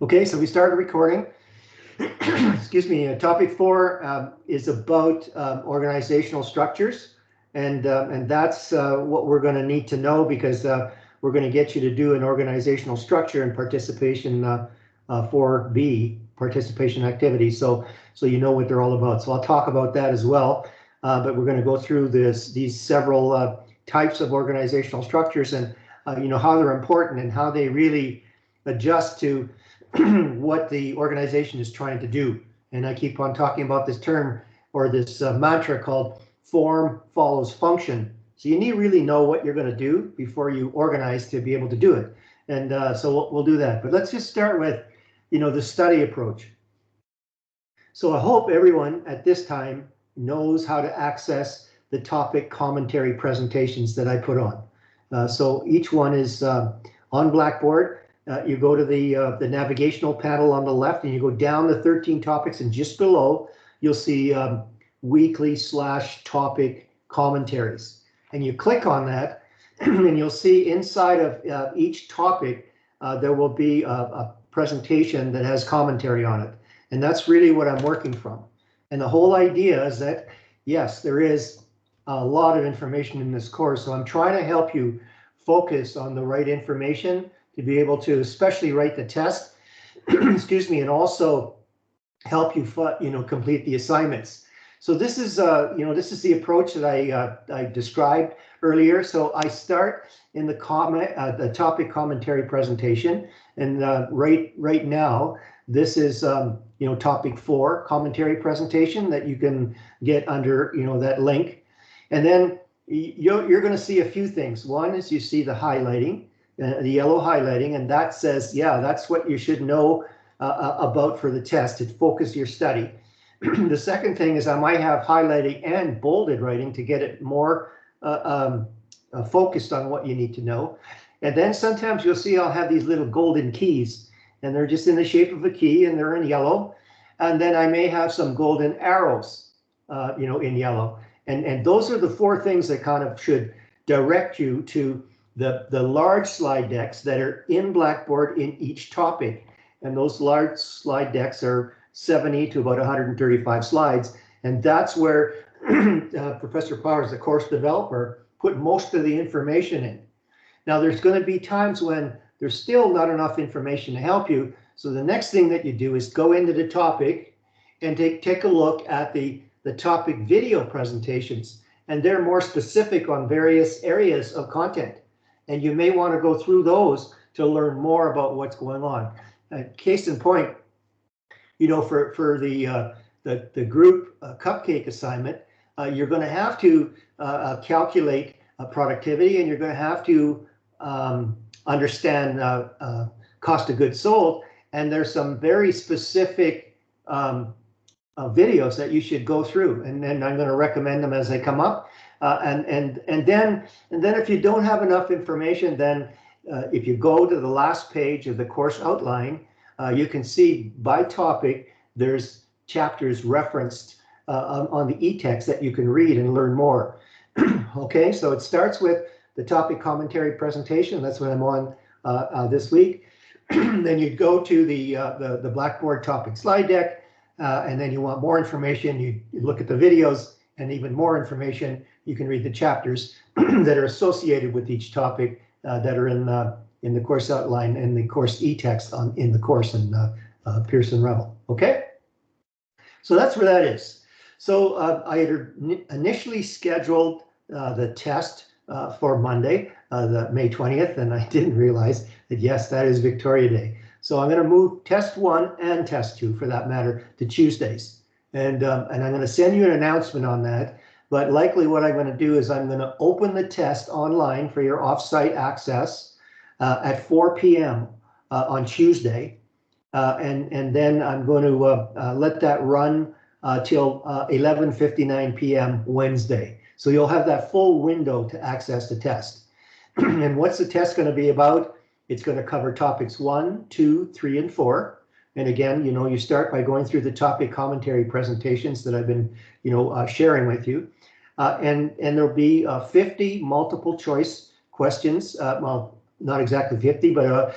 Okay, so we started recording. Excuse me. Topic 4 is about organizational structures, and that's what we're going to need to know, because we're going to get you to do an organizational structure and participation 4B, participation activities. So you know what they're all about. So I'll talk about that as well. But we're going to go through these several types of organizational structures, and you know how they're important and how they really adjust to what the organization is trying to do. And I keep on talking about this term, or this mantra called form follows function. So you need to really know what you're going to do before you organize to be able to do it. And so we'll do that. But let's just start with, you know, the study approach. So I hope everyone at this time knows how to access the topic commentary presentations that I put on. So each one is on Blackboard. You go to the navigational panel on the left, and you go down the 13 topics, and just below you'll see weekly/topic commentaries, and you click on that and you'll see inside of each topic there will be a presentation that has commentary on it, and that's really what I'm working from. And the whole idea is that, yes, there is a lot of information in this course, so I'm trying to help you focus on the right information to be able to especially write the test, excuse me, and also help you, complete the assignments. So this is, this is the approach that I described earlier. So I start in the topic commentary presentation, and right now this is, topic 4 commentary presentation that you can get under, that link, and then you're going to see a few things. One is you see the highlighting. The yellow highlighting, and that says, yeah, that's what you should know about for the test to focus your study. The second thing is I might have highlighting and bolded writing to get it more focused on what you need to know. And then sometimes you'll see I'll have these little golden keys, and they're just in the shape of a key, and they're in yellow. And then I may have some golden arrows, in yellow. And those are the 4 things that kind of should direct you to the large slide decks that are in Blackboard in each topic. And those large slide decks are 70 to about 135 slides. And that's where Professor Powers, the course developer, put most of the information in. Now, there's going to be times when there's still not enough information to help you. So the next thing that you do is go into the topic and take a look at the topic video presentations. And they're more specific on various areas of content. And you may want to go through those to learn more about what's going on. Case in point, for the group cupcake assignment, you're going to have to calculate productivity, and you're going to have to understand cost of goods sold. And there's some very specific videos that you should go through, and then I'm going to recommend them as they come up. And then if you don't have enough information, then if you go to the last page of the course outline, you can see by topic there's chapters referenced on the e-text that you can read and learn more. Okay, so it starts with the topic commentary presentation. That's what I'm on this week. Then you go to the Blackboard topic slide deck, and then you want more information. You look at the videos, and even more information, you can read the chapters that are associated with each topic that are in the course outline and the course e-text in the course in Pearson Revel. Okay, so that's where that is. So I had initially scheduled the test for Monday, the May 20th, and I didn't realize that, yes, that is Victoria Day. So I'm going to move test 1 and test 2, for that matter, to Tuesdays. And I'm going to send you an announcement on that. But likely what I'm going to do is I'm going to open the test online for your offsite access at 4 p.m. On Tuesday. And then I'm going to let that run till 11:59 p.m. Wednesday. So you'll have that full window to access the test. And what's the test going to be about? It's going to cover topics 1, 2, 3, and 4. And again, you start by going through the topic commentary presentations that I've been, sharing with you. And there'll be 50 multiple choice questions. Well, not exactly 50, but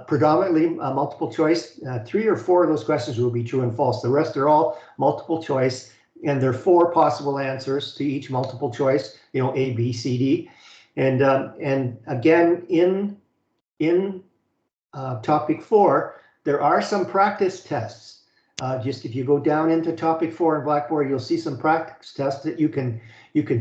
predominantly multiple choice. 3 or 4 of those questions will be true and false. The rest are all multiple choice, and there are 4 possible answers to each multiple choice, A, B, C, D. And again, in topic 4, there are some practice tests. Just if you go down into topic 4 in Blackboard, you'll see some practice tests that you can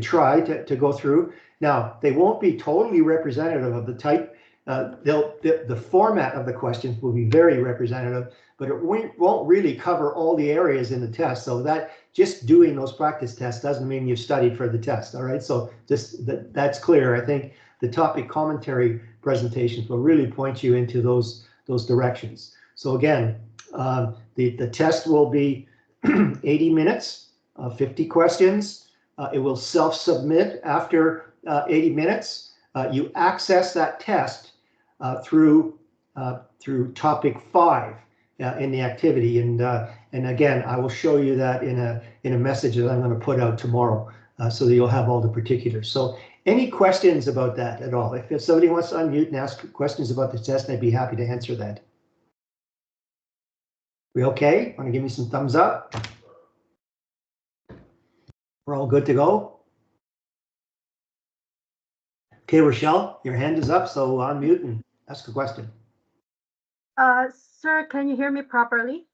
try to go through. Now, they won't be totally representative of the type. The format of the questions will be very representative, but it won't really cover all the areas in the test. So that just doing those practice tests doesn't mean you've studied for the test. All right, so that's clear. I think the topic commentary presentations will really point you into those directions. So again, the test will be 80 minutes, 50 questions. It will self-submit after 80 minutes. You access that test through topic 5 in the activity, and again, I will show you that in a message that I'm going to put out tomorrow, so that you'll have all the particulars. So, any questions about that at all? If somebody wants to unmute and ask questions about the test, I'd be happy to answer that. We okay? Want to give me some thumbs up? We're all good to go? Okay, Rochelle, your hand is up, so unmute and ask a question. Sir, can you hear me properly?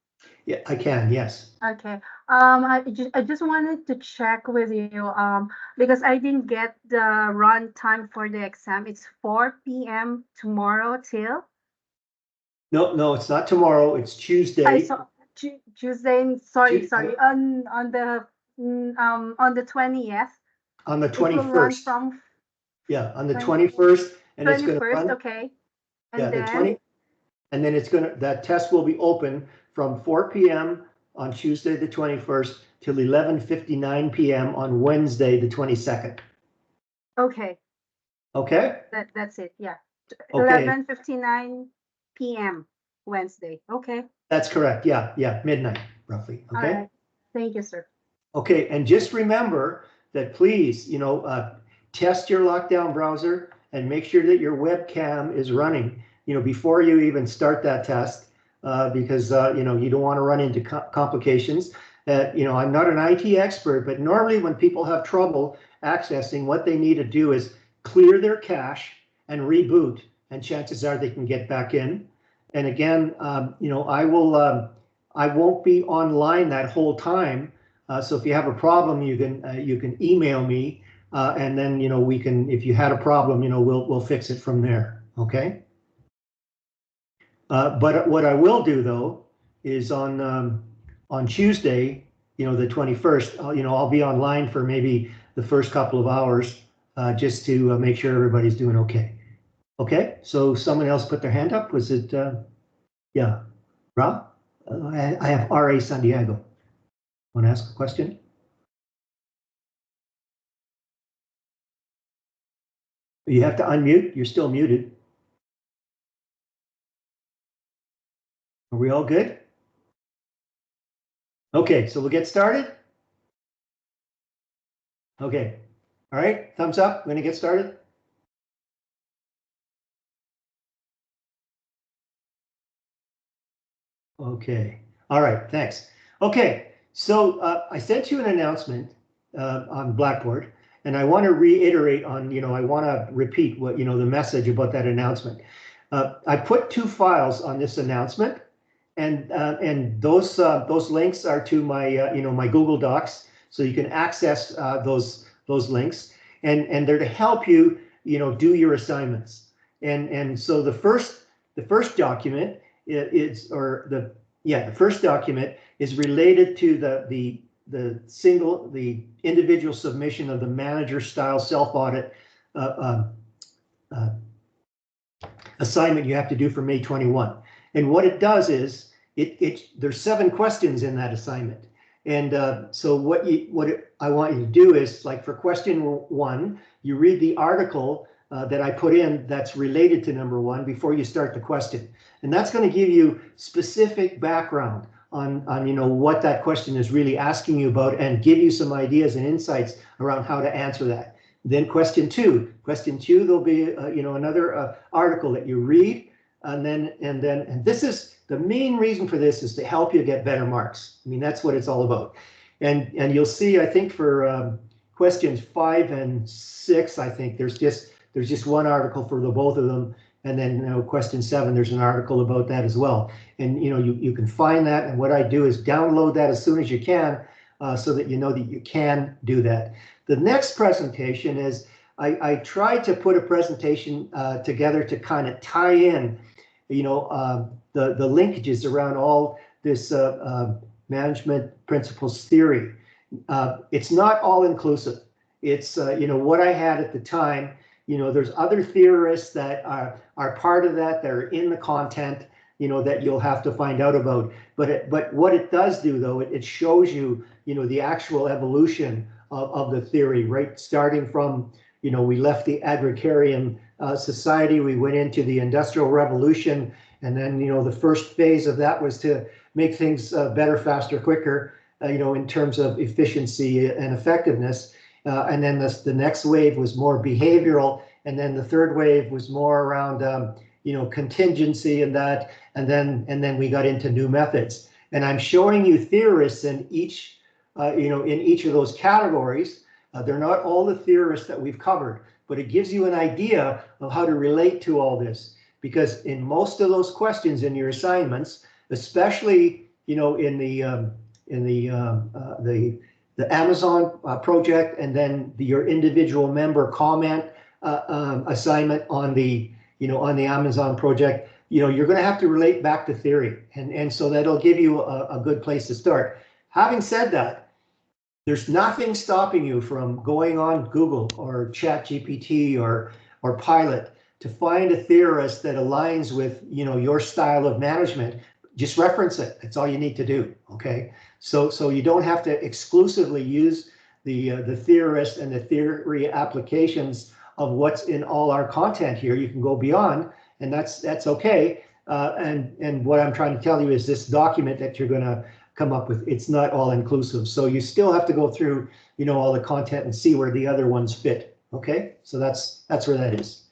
Yeah, I can, yes. Okay. I just wanted to check with you because I didn't get the run time for the exam. It's 4 p.m. tomorrow till? No, it's not tomorrow. It's Tuesday. I saw Tuesday. Sorry. On the 20th. On the 21st. It will run from. Yeah, on the 21st, and 21st, it's going to run. Okay. And yeah, then, the 20. And then that test will be open from 4 p.m. on Tuesday the 21st till 11:59 p.m. on Wednesday the 22nd. Okay. Okay. That's it. Yeah. Okay. 11:59 p.m. Wednesday. Okay. That's correct. Yeah, midnight roughly. Okay. All right. Thank you, sir. Okay, and just remember that please, test your lockdown browser and make sure that your webcam is running, before you even start that test, because you don't want to run into complications. I'm not an IT expert, but normally when people have trouble accessing, what they need to do is clear their cache and reboot, and chances are they can get back in. And again, I won't be online that whole time. So if you have a problem, you can email me, and then we can. If you had a problem, we'll fix it from there. Okay. But what I will do though is on Tuesday, the 21st, I'll be online for maybe the first couple of hours, just to make sure everybody's doing okay. Okay. So someone else put their hand up. Was it? Yeah, Rob. I have R.A. Santiago. Want to ask a question? You have to unmute. You're still muted. Are we all good? Okay, so we'll get started. Okay. All right, thumbs up. We're going to get started. Okay. All right, thanks. Okay, so I sent you an announcement on Blackboard, and I want to reiterate on, I want to repeat what, the message about that announcement. I put 2 files on this announcement, and those links are to my, my Google Docs, so you can access those links, and they're to help you, do your assignments. And so the first document the first document is related to the individual submission of the manager style self-audit assignment you have to do for May 21. And what it does is there's 7 questions in that assignment. And so what I want you to do is, like for question 1, you read the article that I put in that's related to number 1 before you start the question. And that's going to give you specific background on what that question is really asking you about, and give you some ideas and insights around how to answer that. Then question two, there'll be another article that you read, and this is the main reason for this is to help you get better marks. I mean, that's what it's all about. And you'll see, I think for questions 5 and 6, I think there's just one article for the both of them. And then question 7, there's an article about that as well. And you can find that. And what I do is download that as soon as you can, so that you know that you can do that. The next presentation is I tried to put a presentation together to kind of tie in, the linkages around all this management principles theory. It's not all inclusive. It's what I had at the time. There's other theorists that are part of that are in the content, that you'll have to find out about. But what it does do, though, it shows you, the actual evolution of the theory, right? Starting from, we left the agrarian society, we went into the Industrial Revolution, and then, the first phase of that was to make things better, faster, quicker, in terms of efficiency and effectiveness. And then the next wave was more behavioral, and then the third wave was more around contingency and that, and then we got into new methods. And I'm showing you theorists in each of those categories. They're not all the theorists that we've covered, but it gives you an idea of how to relate to all this. Because in most of those questions in your assignments, especially in the Amazon project, and then your individual member comment assignment on the Amazon project, you're going to have to relate back to theory, and so that'll give you a good place to start. Having said that, there's nothing stopping you from going on Google or ChatGPT or Pilot to find a theorist that aligns with your style of management. Just reference it. That's all you need to do. Okay. So you don't have to exclusively use the theorist and the theory applications of what's in all our content here. You can go beyond, and that's okay. And what I'm trying to tell you is this document that you're going to come up with, it's not all inclusive. So you still have to go through all the content and see where the other ones fit. Okay, so that's where that is.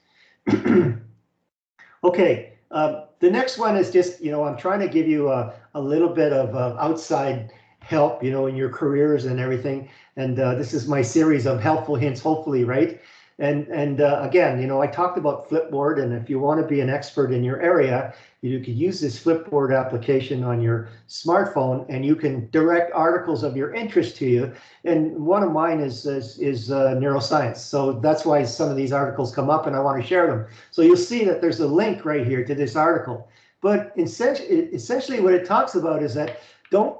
Okay. The next one is just, I'm trying to give you a little bit of outside help, in your careers and everything. And this is my series of helpful hints, hopefully, right? And again, I talked about Flipboard, and if you want to be an expert in your area, you could use this Flipboard application on your smartphone, and you can direct articles of your interest to you. And one of mine is neuroscience. So that's why some of these articles come up, and I want to share them. So you'll see that there's a link right here to this article. But essentially what it talks about is that don't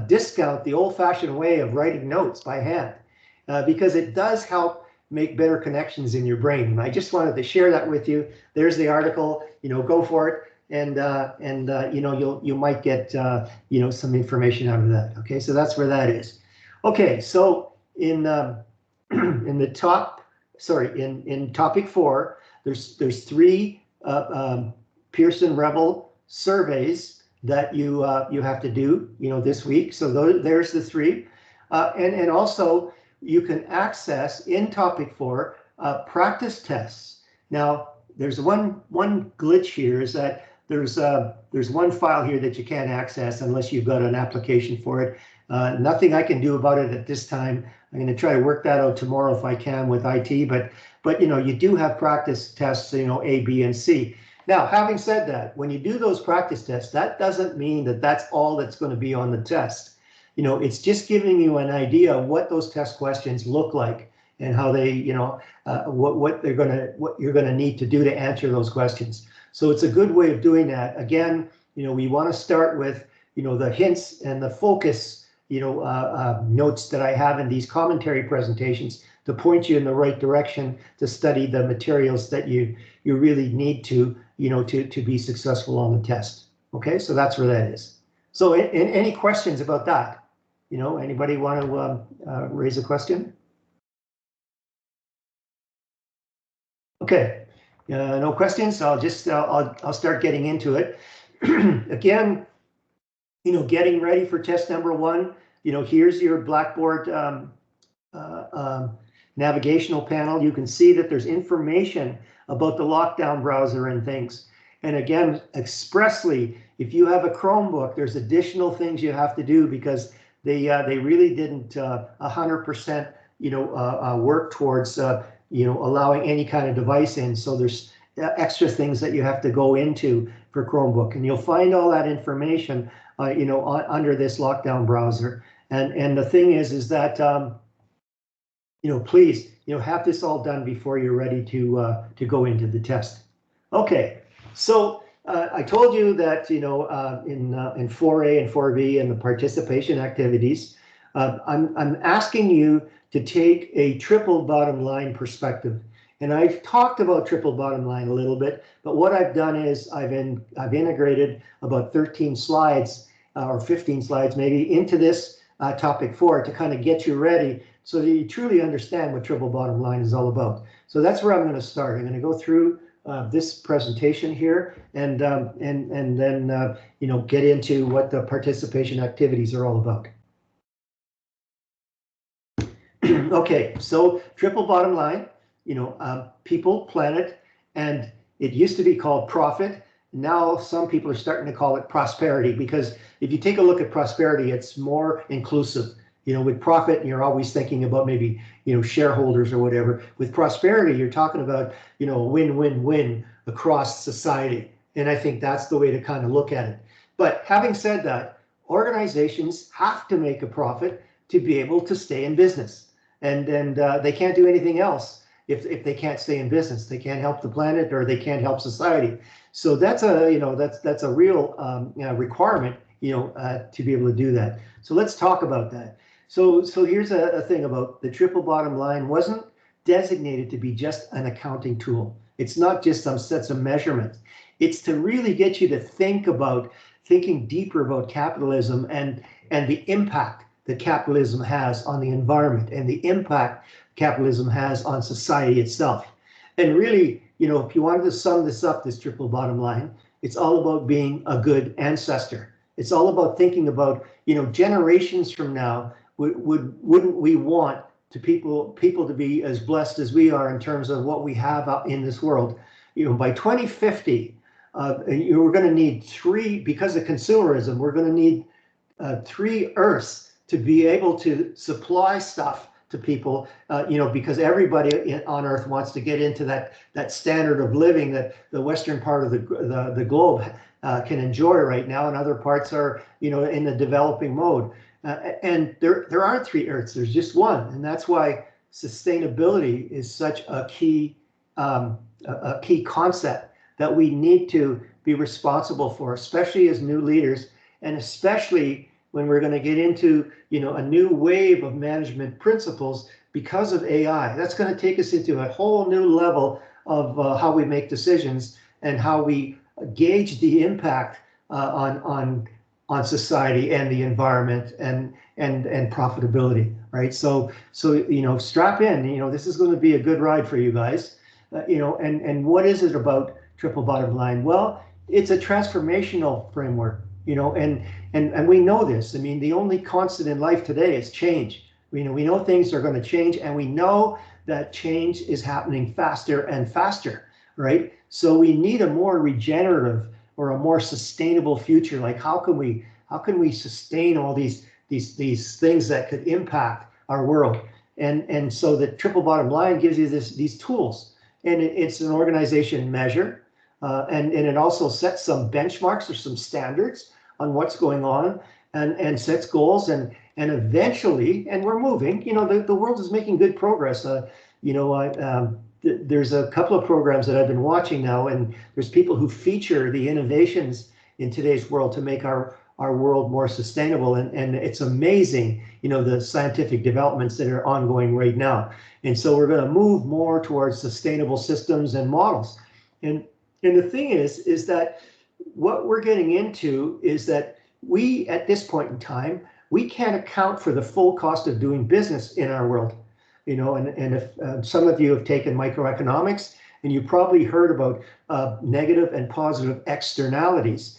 discount the old-fashioned way of writing notes by hand, because it does help make better connections in your brain. And I just wanted to share that with you. There's the article, go for it. And you might get, some information out of that. Okay, so that's where that is. Okay, so in topic 4, there's 3 Pearson Rebel surveys that you have to do, this week. So there's the 3, and also you can access in topic 4 practice tests. Now there's one glitch here is that there's one file here that you can't access unless you've got an application for it. Nothing I can do about it at this time. I'm going to try to work that out tomorrow if I can with IT, but you do have practice tests, A, B, and C. Now, having said that, when you do those practice tests, that doesn't mean that that's all that's going to be on the test. It's just giving you an idea of what those test questions look like and how they, what you're going to need to do to answer those questions. So it's a good way of doing that. Again, we want to start with, the hints and the focus, notes that I have in these commentary presentations to point you in the right direction to study the materials that you really need to, to be successful on the test. Okay, so that's where that is. So any questions about that? Anybody want to raise a question? Okay, no questions. I'll start getting into it. Again, getting ready for test number 1. Here's your Blackboard navigational panel, you can see that there's information about the lockdown browser and things. And again, expressly, if you have a Chromebook, there's additional things you have to do because they really didn't 100% work towards allowing any kind of device in. So there's extra things that you have to go into for Chromebook, and you'll find all that information under this lockdown browser. And the thing is that please have this all done before you're ready to go into the test. Okay, so I told you that in 4A and 4B and the participation activities, I'm asking you to take a triple bottom line perspective. And I've talked about triple bottom line a little bit, but what I've done is I've integrated about 13 slides or 15 slides maybe into this topic 4 to kind of get you ready so that you truly understand what triple bottom line is all about. So that's where I'm going to start. I'm going to go through this presentation here and then get into what the participation activities are all about. Okay, so triple bottom line, people, planet, and it used to be called profit. Now some people are starting to call it prosperity, because if you take a look at prosperity, it's more inclusive. With profit, you're always thinking about maybe, shareholders or whatever. With prosperity, you're talking about, win-win-win across society. And I think that's the way to kind of look at it. But having said that, organizations have to make a profit to be able to stay in business. And they can't do anything else if they can't stay in business. They can't help the planet, or they can't help society. So that's a that's a real requirement to be able to do that. So let's talk about that. So here's a thing about the triple bottom line. Wasn't designated to be just an accounting tool. It's not just some sets of measurements. It's to really get you to thinking deeper about capitalism and the impact that capitalism has on the environment and the impact capitalism has on society itself. And really, if you wanted to sum this up, this triple bottom line, it's all about being a good ancestor. It's all about thinking about, generations from now, wouldn't we want people to be as blessed as we are in terms of what we have out in this world? By 2050, we're going to need 3, because of consumerism, we're going to need 3 Earths to be able to supply stuff to people, because everybody on Earth wants to get into that standard of living that the Western part of the globe can enjoy right now, and other parts are, in the developing mode. And there aren't 3 Earths, there's just one, and that's why sustainability is such a key concept that we need to be responsible for, especially as new leaders, and especially when we're going to get into a new wave of management principles because of AI. That's going to take us into a whole new level of how we make decisions and how we gauge the impact on society and the environment and profitability, right? So strap in. This is going to be a good ride for you guys. And what is it about triple bottom line? Well, it's a transformational framework. And we know this. I mean, the only constant in life today is change. We know things are going to change, and we know that change is happening faster and faster, right? So we need a more regenerative or a more sustainable future. Like, how can we sustain all these things that could impact our world? And so the triple bottom line gives you these tools, and it's an organization measure. And it also sets some benchmarks or some standards on what's going on, and sets goals, and eventually, and we're moving, the world is making good progress. There's a couple of programs that I've been watching now, and there's people who feature the innovations in today's world to make our world more sustainable. And it's amazing, the scientific developments that are ongoing right now. And so we're going to move more towards sustainable systems and models. And the thing is that what we're getting into is that we, at this point in time, we can't account for the full cost of doing business in our world. And if some of you have taken microeconomics, and you probably heard about negative and positive externalities.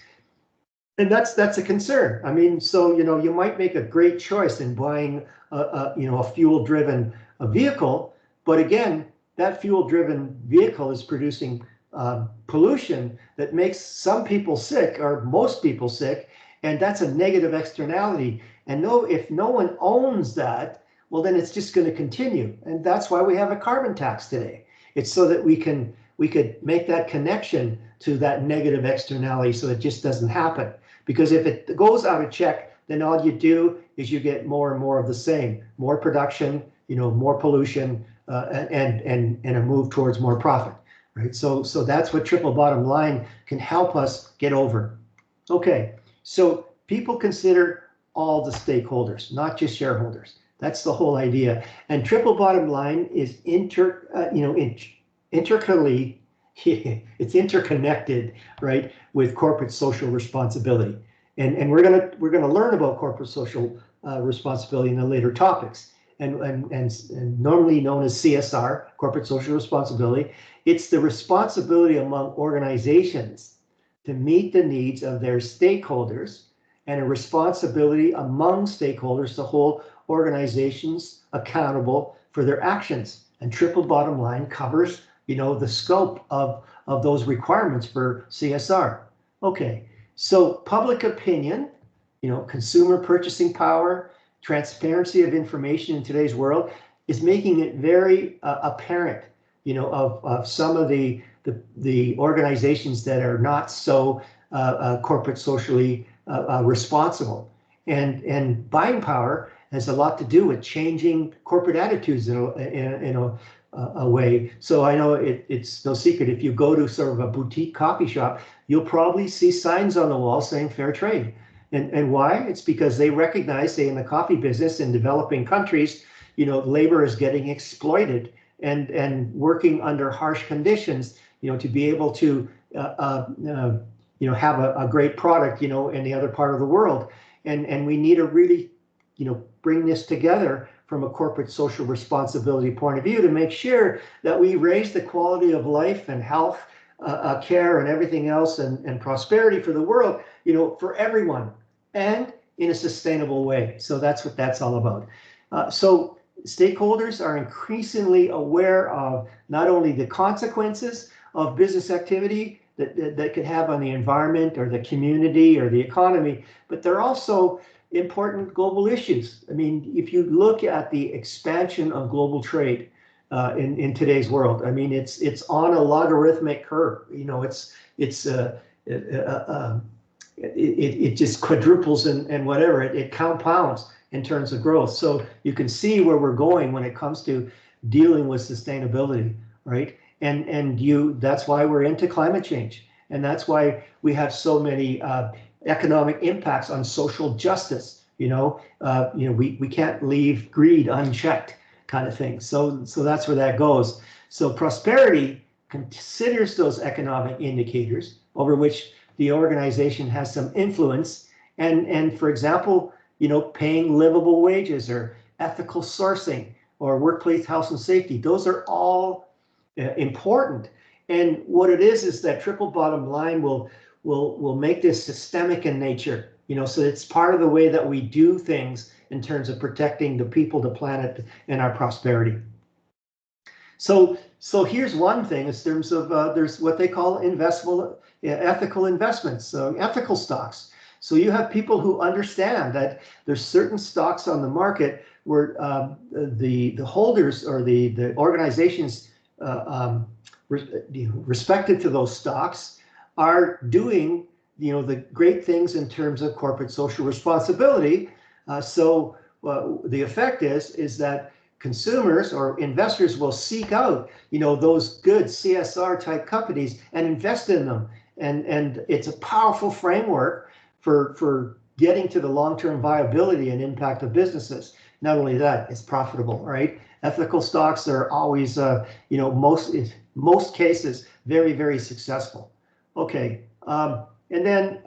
And that's a concern. I mean, so, you might make a great choice in buying a fuel-driven vehicle, But again, that fuel-driven vehicle is producing pollution that makes some people sick, or most people sick, and that's a negative externality. And if no one owns that, well, then it's just going to continue. And that's why we have a carbon tax today. It's so that we could make that connection to that negative externality so it just doesn't happen. Because if it goes out of check, then all you do is you get more and more of the same, more production, more pollution, and a move towards more profit, right? So that's what triple bottom line can help us get over. Okay, so people consider all the stakeholders, not just shareholders. That's the whole idea. And triple bottom line is it's interconnected, right, with corporate social responsibility. And we're gonna learn about corporate social responsibility in the later topics. And normally known as CSR, corporate social responsibility, it's the responsibility among organizations to meet the needs of their stakeholders, and a responsibility among stakeholders to hold organizations accountable for their actions. And triple bottom line covers, the scope of those requirements for CSR. Okay, so public opinion, consumer purchasing power, transparency of information in today's world is making it very apparent, of some of the organizations that are not so corporate socially responsible. And buying power has a lot to do with changing corporate attitudes in a way. So I know it's no secret, if you go to sort of a boutique coffee shop, you'll probably see signs on the wall saying fair trade. And why? It's because they recognize, say, in the coffee business in developing countries, labor is getting exploited and working under harsh conditions, to be able to have a great product, in the other part of the world. And we need to really, bring this together from a corporate social responsibility point of view to make sure that we raise the quality of life and health, care and everything else, and prosperity for the world, for everyone, and in a sustainable way. So that's what that's all about. So stakeholders are increasingly aware of not only the consequences of business activity that could have on the environment or the community or the economy, but they're also important global issues. I mean, if you look at the expansion of global trade in today's world, I mean, it's on a logarithmic curve. It just quadruples and whatever, it compounds in terms of growth. So you can see where we're going when it comes to dealing with sustainability, right? And that's why we're into climate change, and that's why we have so many economic impacts on social justice. We can't leave greed unchecked, kind of thing. So that's where that goes. So prosperity considers those economic indicators over which the organization has some influence, and for example, paying livable wages or ethical sourcing or workplace health and safety. Those are all important. And what it is that triple bottom line will make this systemic in nature, so it's part of the way that we do things in terms of protecting the people, the planet, and our prosperity. So here's one thing in terms of there's what they call ethical investments, ethical stocks. So you have people who understand that there's certain stocks on the market where the holders or the organizations respected to those stocks are doing the great things in terms of corporate social responsibility. So the effect is that consumers or investors will seek out those good CSR type companies and invest in them, and it's a powerful framework for getting to the long-term viability and impact of businesses. Not only that, it's profitable, right? Ethical stocks are always in most cases very, very successful. Okay, and then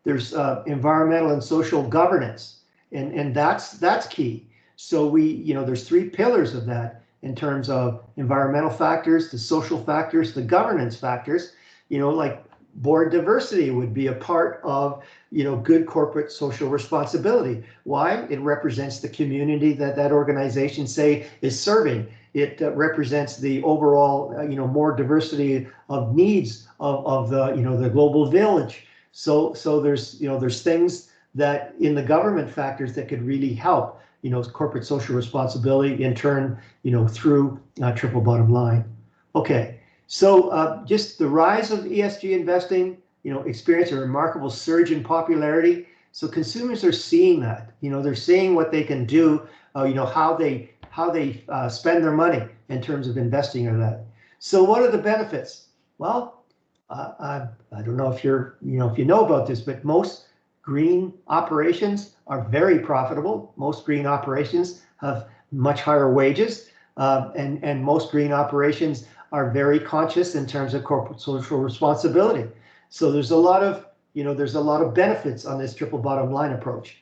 there's environmental and social governance, and that's key. So there's three pillars of that in terms of environmental factors, the social factors, the governance factors. Like board diversity would be a part of good corporate social responsibility. Why? It represents the community that organization, say, is serving. It represents the overall, more diversity of needs of the, the global village. So there's things that in the government factors that could really help, corporate social responsibility in turn, through triple bottom line. Okay, so just the rise of ESG investing, experienced a remarkable surge in popularity. So consumers are seeing that, they're seeing what they can do, how they spend their money in terms of investing or that. So what are the benefits? Well, I don't know if if you know about this, but most green operations are very profitable. Most green operations have much higher wages, and most green operations are very conscious in terms of corporate social responsibility. So there's a lot of benefits on this triple bottom line approach.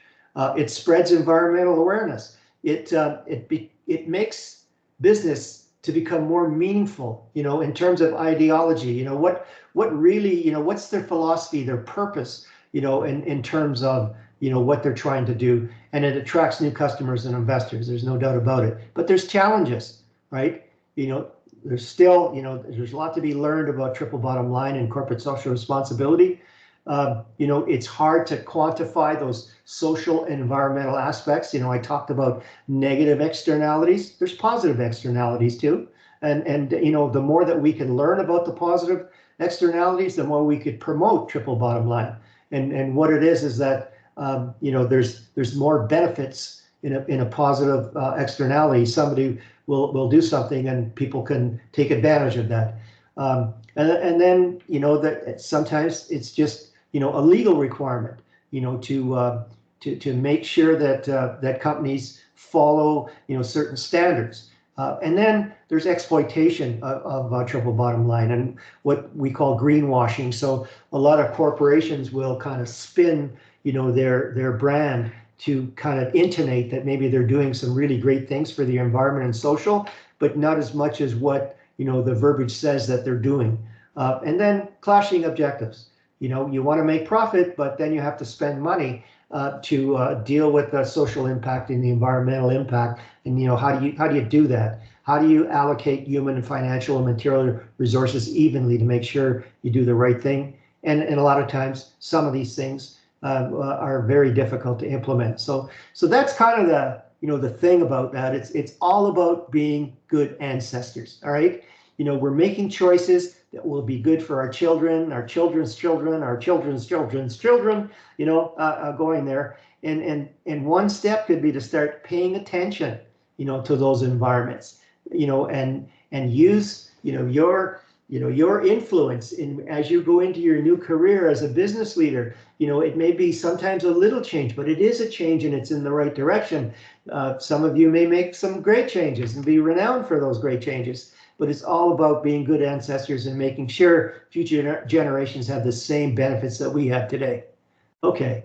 It spreads environmental awareness. It makes business to become more meaningful, in terms of ideology. What really, what's their philosophy, their purpose, in terms of what they're trying to do, and it attracts new customers and investors. There's no doubt about it. But there's challenges, right? There's still, there's a lot to be learned about triple bottom line and corporate social responsibility. It's hard to quantify those social and environmental aspects. I talked about negative externalities. There's positive externalities too. And the more that we can learn about the positive externalities, the more we could promote triple bottom line. And what it is that, there's more benefits in a positive externality. Somebody will do something and people can take advantage of that. And then, that sometimes it's just, a legal requirement, to make sure that that companies follow, certain standards. And then there's exploitation of triple bottom line and what we call greenwashing. So a lot of corporations will kind of spin, their brand to kind of intonate that maybe they're doing some really great things for the environment and social, but not as much as what, the verbiage says that they're doing. And then clashing objectives. You want to make profit, but then you have to spend money to deal with the social impact and the environmental impact. And how do you do that? How do you allocate human and financial and material resources evenly to make sure you do the right thing? And a lot of times, some of these things are very difficult to implement. So that's kind of the thing about that. It's all about being good ancestors. All right, we're making choices that will be good for our children, our children's children, our children's children's children, going there. And one step could be to start paying attention, to those environments, and use, your influence as you go into your new career as a business leader. It may be sometimes a little change, but it is a change and it's in the right direction. Some of you may make some great changes and be renowned for those great changes. But it's all about being good ancestors and making sure future generations have the same benefits that we have today. Okay,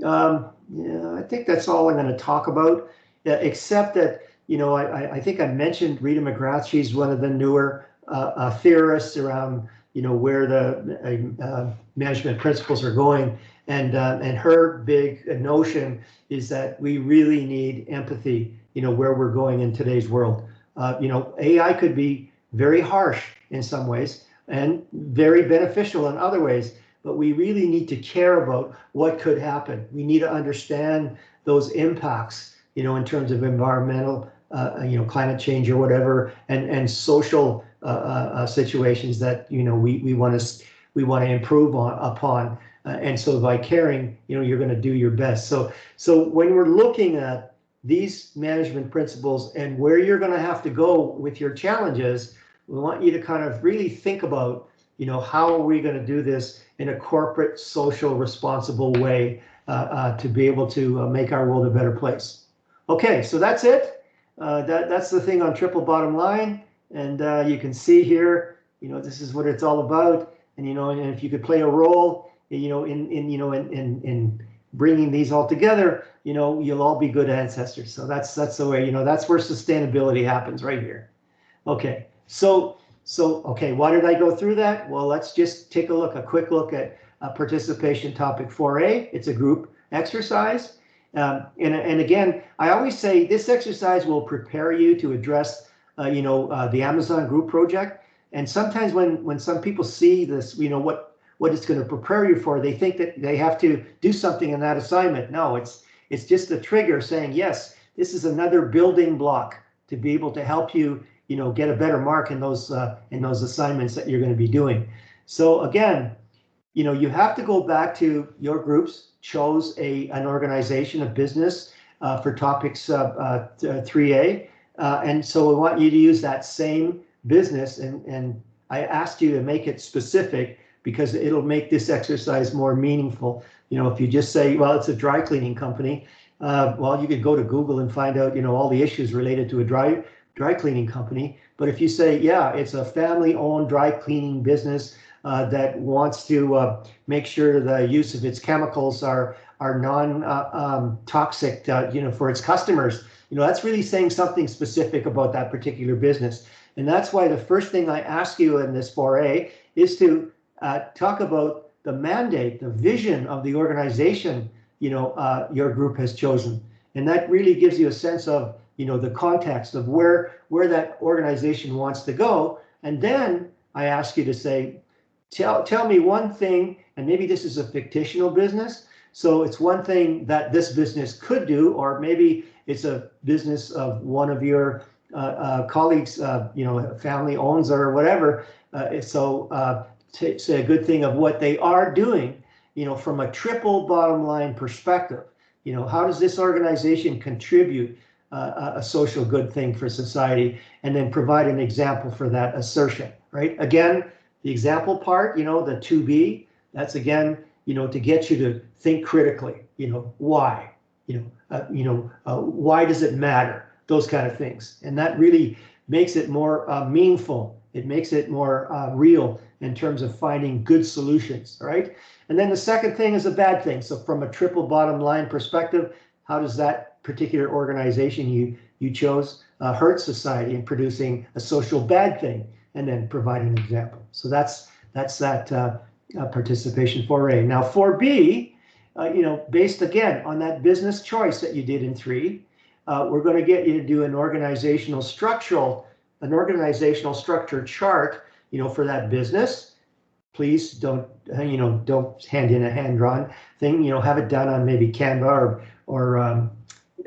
I think that's all I'm going to talk about, except that, I think I mentioned Rita McGrath. She's one of the newer theorists around, where the management principles are going. And her big notion is that we really need empathy, where we're going in today's world. AI could be very harsh in some ways and very beneficial in other ways, but we really need to care about what could happen. We need to understand those impacts, in terms of environmental, climate change or whatever, and social situations that, we want to improve upon. And so by caring, you're going to do your best. So when we're looking at these management principles and where you're going to have to go with your challenges, we want you to kind of really think about, how are we going to do this in a corporate, social, responsible way to be able to make our world a better place. Okay, so that's it. That's the thing on triple bottom line. And you can see here, this is what it's all about. And, and if you could play a role, in bringing these all together, you'll all be good ancestors. So that's the way, that's where sustainability happens right here. Okay. So, okay, why did I go through that? Well, let's just take a quick look at participation topic 4A. It's a group exercise. And again, I always say this exercise will prepare you to address the Amazon Group project. And sometimes when some people see this, what it's going to prepare you for, they think that they have to do something in that assignment. No, it's just a trigger saying, yes, this is another building block to be able to help you, get a better mark in those assignments that you're going to be doing. So again, you have to go back to your groups, chose an organization, a business for topics 3A. And so I want you to use that same business, and I asked you to make it specific because it'll make this exercise more meaningful. If you just say, well, it's a dry cleaning company, well, you could go to Google and find out, all the issues related to a dry cleaning company. But if you say, yeah, it's a family-owned dry cleaning business that wants to make sure the use of its chemicals are non-toxic, for its customers, that's really saying something specific about that particular business. And that's why the first thing I ask you in this 4A is to talk about the mandate, the vision of the organization, your group has chosen. And that really gives you a sense of, the context of where that organization wants to go. And then I ask you to say, tell me one thing, and maybe this is a fictional business. So it's one thing that this business could do, or maybe it's a business of one of your colleagues, family owns or whatever. Say a good thing of what they are doing, from a triple bottom line perspective. How does this organization contribute a social good thing for society, and then provide an example for that assertion, right? Again, the example part, the 2B, that's again, to get you to think critically, why, why does it matter? Those kind of things. And that really makes it more meaningful. It makes it more real in terms of finding good solutions, right? And then the second thing is a bad thing. So from a triple bottom line perspective, how does that particular organization you chose hurt society in producing a social bad thing, and then provide an example. So that's that participation 4A. Now 4B, based again on that business choice that you did in 3, we're going to get you to do an organizational structure chart, for that business. Please don't hand in a hand-drawn thing. Have it done on maybe Canva or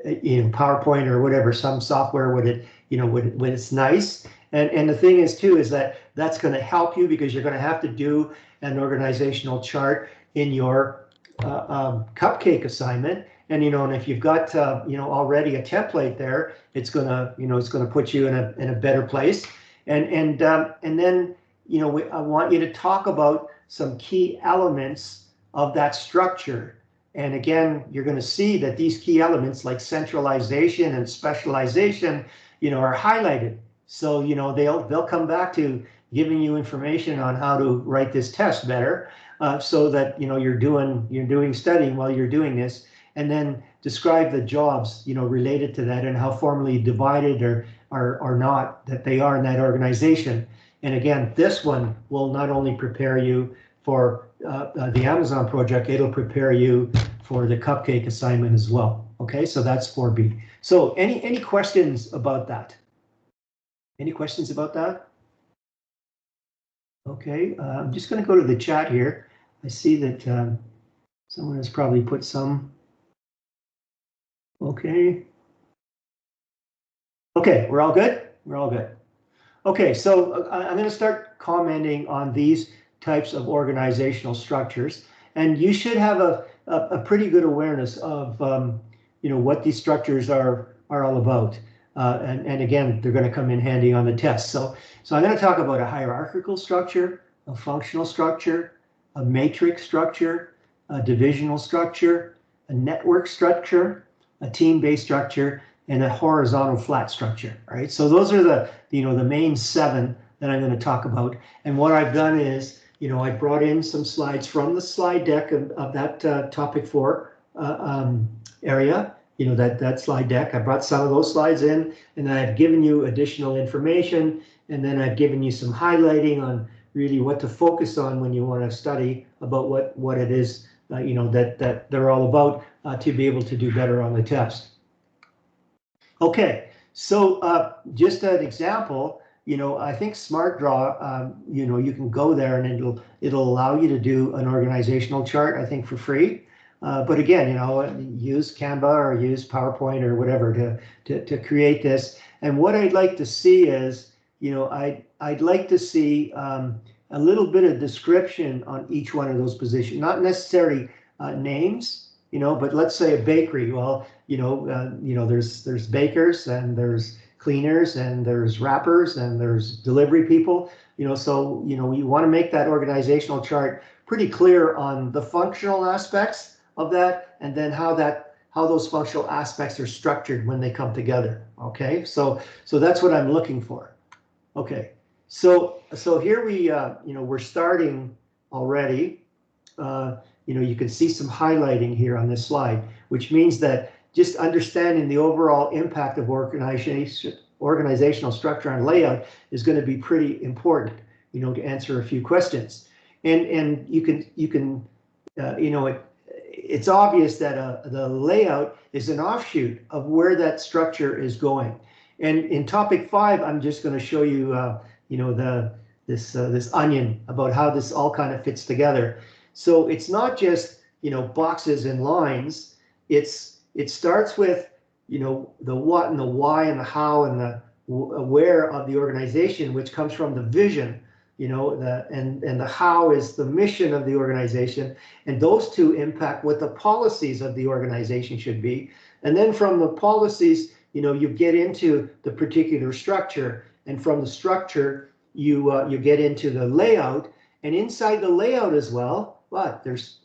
PowerPoint or whatever, some software when it's nice. And the thing is too, is that's going to help you because you're going to have to do an organizational chart in your cupcake assignment. And and if you've got already a template there, it's gonna put you in a better place. And then I want you to talk about some key elements of that structure. And again, you're going to see that these key elements like centralization and specialization, are highlighted. So they'll come back to giving you information on how to write this test better, so that you're doing studying while you're doing this. And then describe the jobs, related to that and how formally divided or not that they are in that organization. And again, this one will not only prepare you for the Amazon project, it'll prepare you for the cupcake assignment as well. Okay, so that's 4B. So any questions about that? Any questions about that? Okay, I'm just going to go to the chat here. I see that someone has probably put some. Okay. Okay, we're all good? We're all good. Okay, so I'm going to start commenting on these types of organizational structures, and you should have a pretty good awareness of what these structures are all about. And again, they're going to come in handy on the test. So I'm going to talk about a hierarchical structure, a functional structure, a matrix structure, a divisional structure, a network structure, a team-based structure, and a horizontal flat structure. All right, so those are the main 7 that I'm going to talk about. And what I've done is, I brought in some slides from the slide deck of that topic 4 area. That slide deck. I brought some of those slides in, and I've given you additional information, and then I've given you some highlighting on really what to focus on when you want to study about what it is that they're all about, to be able to do better on the test. Okay, So just an example, I think SmartDraw, you can go there and it'll allow you to do an organizational chart, I think, for free. But again, use Canva or use PowerPoint or whatever to create this. And what I'd like to see is, I'd like to see a little bit of description on each one of those positions, not necessarily names, but let's say a bakery. Well, there's bakers and there's cleaners and there's wrappers and there's delivery people, so, you want to make that organizational chart pretty clear on the functional aspects of that, and then how those functional aspects are structured when they come together. Okay, so that's what I'm looking for. Okay, so here we're starting already. You can see some highlighting here on this slide, which means that just understanding the overall impact of organizational structure and layout is going to be pretty important, to answer a few questions. And you can it's obvious that the layout is an offshoot of where that structure is going. And in topic 5, I'm just going to show you, this onion about how this all kind of fits together. So it's not just, boxes and lines. It starts with, the what and the why and the how and the where of the organization, which comes from the vision, and the how is the mission of the organization. And those two impact what the policies of the organization should be. And then from the policies, you get into the particular structure, and from the structure, you get into the layout, and inside the layout as well, but there's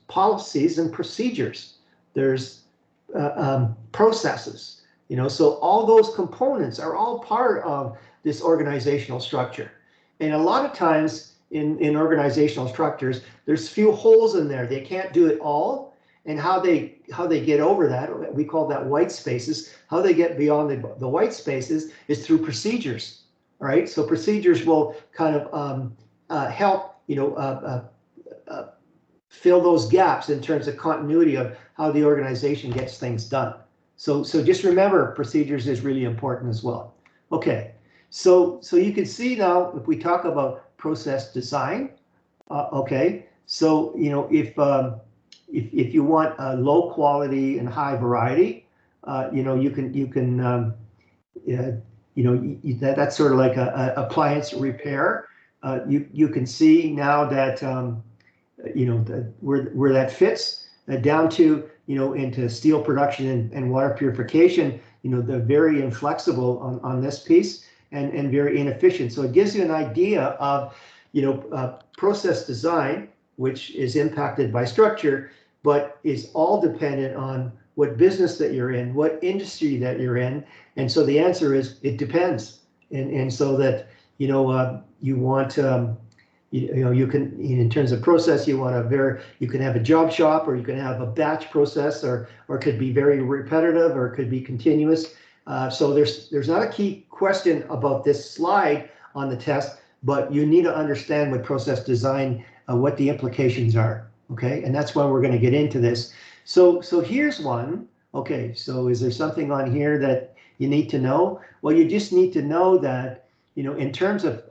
policies and procedures. There's processes, so all those components are all part of this organizational structure. And a lot of times in organizational structures, there's few holes in there. They can't do it all. And how they get over that, we call that white spaces. How they get beyond the white spaces is through procedures. All right, so procedures will kind of help, fill those gaps in terms of continuity of how the organization gets things done. So just remember, procedures is really important as well. Okay, so you can see now if we talk about process design. Okay, so if you want a low quality and high variety, that's sort of like a appliance repair. You can see now that where that fits down to into steel production and water purification. They're very inflexible on this piece and very inefficient. So it gives you an idea of process design, which is impacted by structure, but is all dependent on what business that you're in, what industry that you're in. And so the answer is it depends. And so that you want you can, in terms of process, you can have a job shop, or you can have a batch process, or it could be very repetitive, or it could be continuous. So there's not a key question about this slide on the test, but you need to understand what process design, what the implications are. Okay, and that's why we're going to get into this. So here's one. Okay, so is there something on here that you need to know? Well, you just need to know that in terms of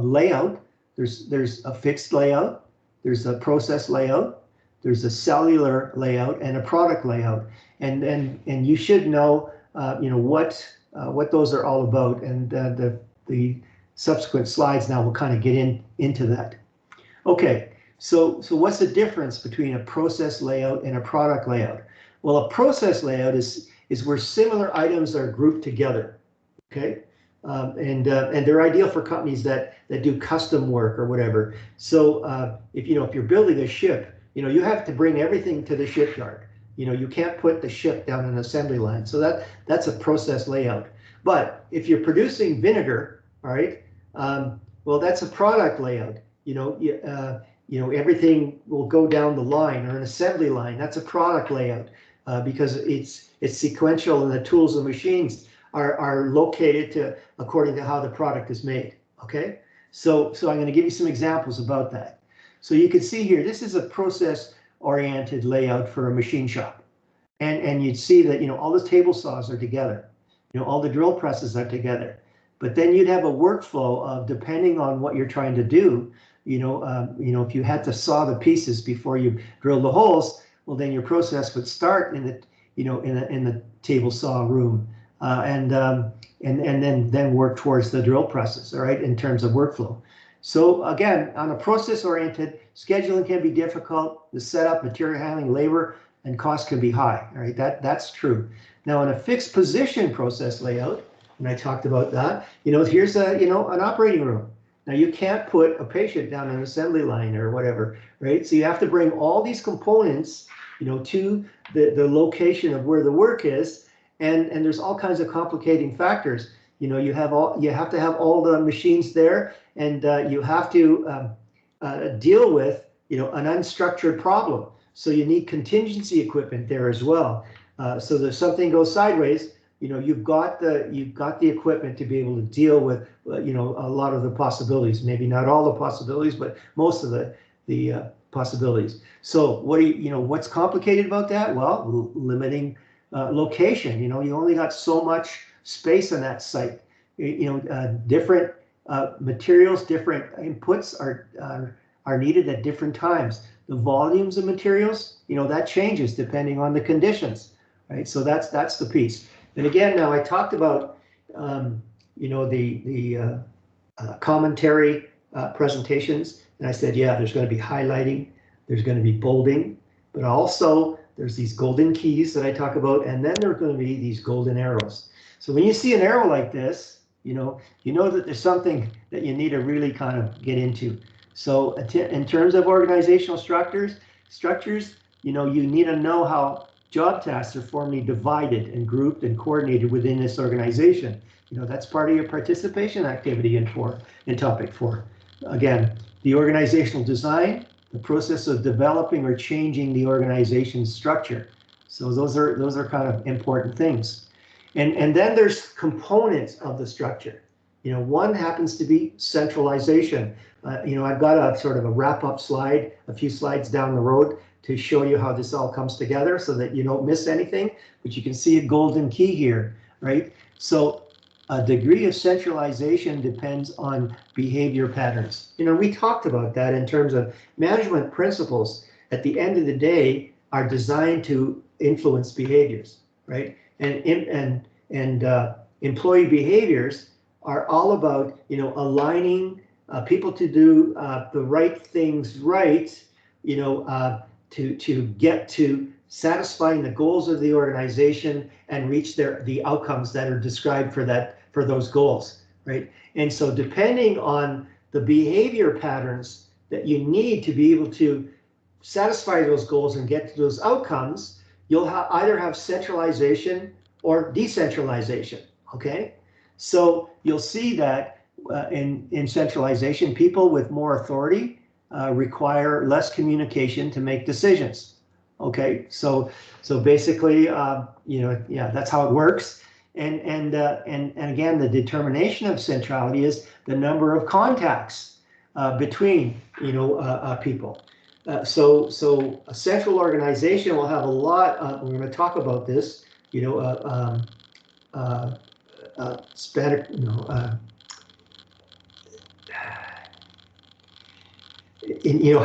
layout, there's a fixed layout, there's a process layout, there's a cellular layout, and a product layout, and you should know what those are all about, and the subsequent slides now will kind of get into that. Okay, so what's the difference between a process layout and a product layout? Well, a process layout is where similar items are grouped together. Okay. And they're ideal for companies that do custom work or whatever. So if you're building a ship, you have to bring everything to the shipyard. You can't put the ship down an assembly line. So that's a process layout. But if you're producing vinegar, all right, well, that's a product layout. Everything will go down the line, or an assembly line. That's a product layout because it's sequential, and the tools and machines are located according to how the product is made. Okay, so I'm going to give you some examples about that. So you can see here, this is a process-oriented layout for a machine shop, and you'd see that all the table saws are together. all the drill presses are together. But then you'd have a workflow of, depending on what you're trying to do, if you had to saw the pieces before you drill the holes, well, then your process would start in the, in the table saw room, and then work towards the drill presses, all right, in terms of workflow. So again, on a process-oriented, scheduling can be difficult. The setup, material handling, labor, and cost can be high, all right, that's true. Now, in a fixed position process layout, and I talked about that, here's an operating room. Now, you can't put a patient down an assembly line or whatever, right? So you have to bring all these components, to the location of where the work is, and there's all kinds of complicating factors. You have to have all the machines there, and you have to deal with, an unstructured problem. So you need contingency equipment there as well. So that if something goes sideways, you've got the equipment to be able to deal with, a lot of the possibilities. Maybe not all the possibilities, but most of the possibilities. So what's complicated about that? Well, limiting location. You only got so much space on that site. Different materials, different inputs are needed at different times. The volumes of materials, that changes depending on the conditions, right? So that's the piece. And again, now I talked about, the commentary presentations, and I said, yeah, there's going to be highlighting, there's going to be bolding, but also there's these golden keys that I talk about, and then there are going to be these golden arrows. So when you see an arrow like this, you know that there's something that you need to really kind of get into. So in terms of organizational structures, you need to know how job tasks are formally divided and grouped and coordinated within this organization. That's part of your participation activity in topic 4. Again, the organizational design, the process of developing or changing the organization's structure. So those are kind of important things. And then there's components of the structure. One happens to be centralization. I've got a sort of a wrap-up slide, a few slides down the road, to show you how this all comes together so that you don't miss anything, but you can see a golden key here, right? So a degree of centralization depends on behavior patterns. We talked about that in terms of management principles. At the end of the day, are designed to influence behaviors, right? And employee behaviors are all about, aligning people to do the right things right, to get to satisfying the goals of the organization and reach the outcomes that are described for those goals, right? And so depending on the behavior patterns that you need to be able to satisfy those goals and get to those outcomes, you'll either have centralization or decentralization, okay? So you'll see that in centralization, people with more authority require less communication to make decisions. Okay, so basically, that's how it works. And again, the determination of centrality is the number of contacts between people. So a central organization will have a lot. We're going to talk about this.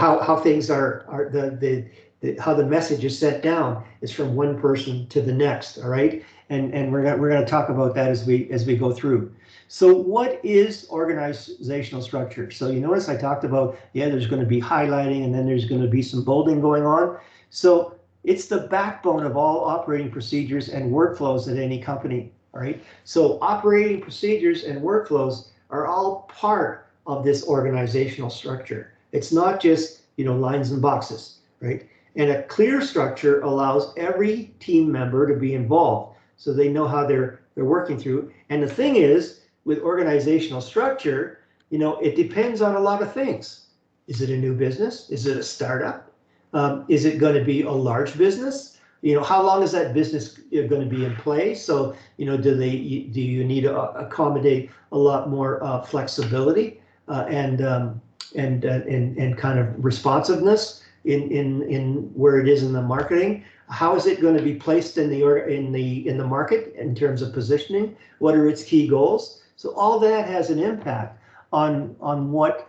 How things are how the message is set down is from one person to the next, all right? And we're going to talk about that as we go through. So what is organizational structure? So you notice I talked about, there's going to be highlighting, and then there's going to be some bolding going on. So it's the backbone of all operating procedures and workflows at any company, all right? So operating procedures and workflows are all part of this organizational structure. It's not just, lines and boxes, right? And a clear structure allows every team member to be involved so they know how they're working through. And the thing is, with organizational structure, it depends on a lot of things. Is it a new business? Is it a startup? Is it going to be a large business? How long is that business going to be in place? So, do you need to accommodate a lot more flexibility and kind of responsiveness in where it is in the marketing? How is it going to be placed in the market in terms of positioning? What are its key goals? So all that has an impact on what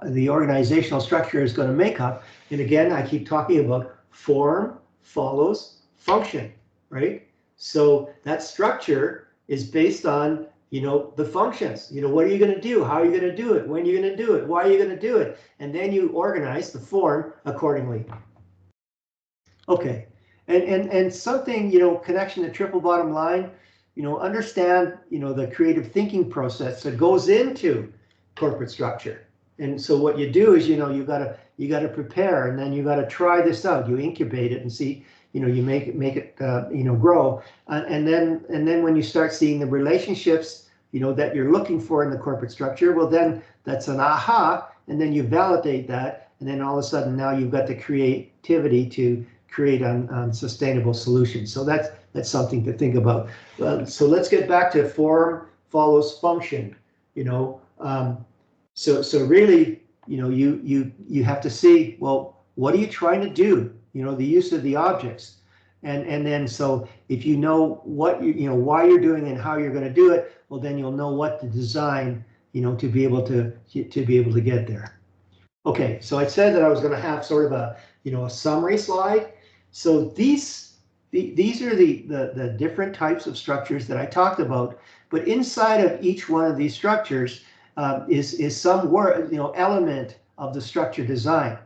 the organizational structure is going to make up. And again, I keep talking about form follows function, right? So that structure is based on, the functions. What are you going to do? How are you going to do it? When are you going to do it? Why are you going to do it? And then you organize the form accordingly. Okay, and something, connection to triple bottom line, understand, the creative thinking process that goes into corporate structure. And so what you do is, you got to prepare, and then you got to try this out. You incubate it and see, you make it grow, and then when you start seeing the relationships, that you're looking for in the corporate structure, well, then that's an aha, and then you validate that, and then all of a sudden now you've got the creativity to create sustainable solutions. So that's something to think about. So let's get back to form follows function. So really, you have to see, well, what are you trying to do? The use of the objects, and then so if you know what why you're doing and how you're going to do it, well, then you'll know what to design, to be able to get there. Okay, so I said that I was going to have sort of a summary slide. So these are the different types of structures that I talked about, but inside of each one of these structures is some work, element of the structure design.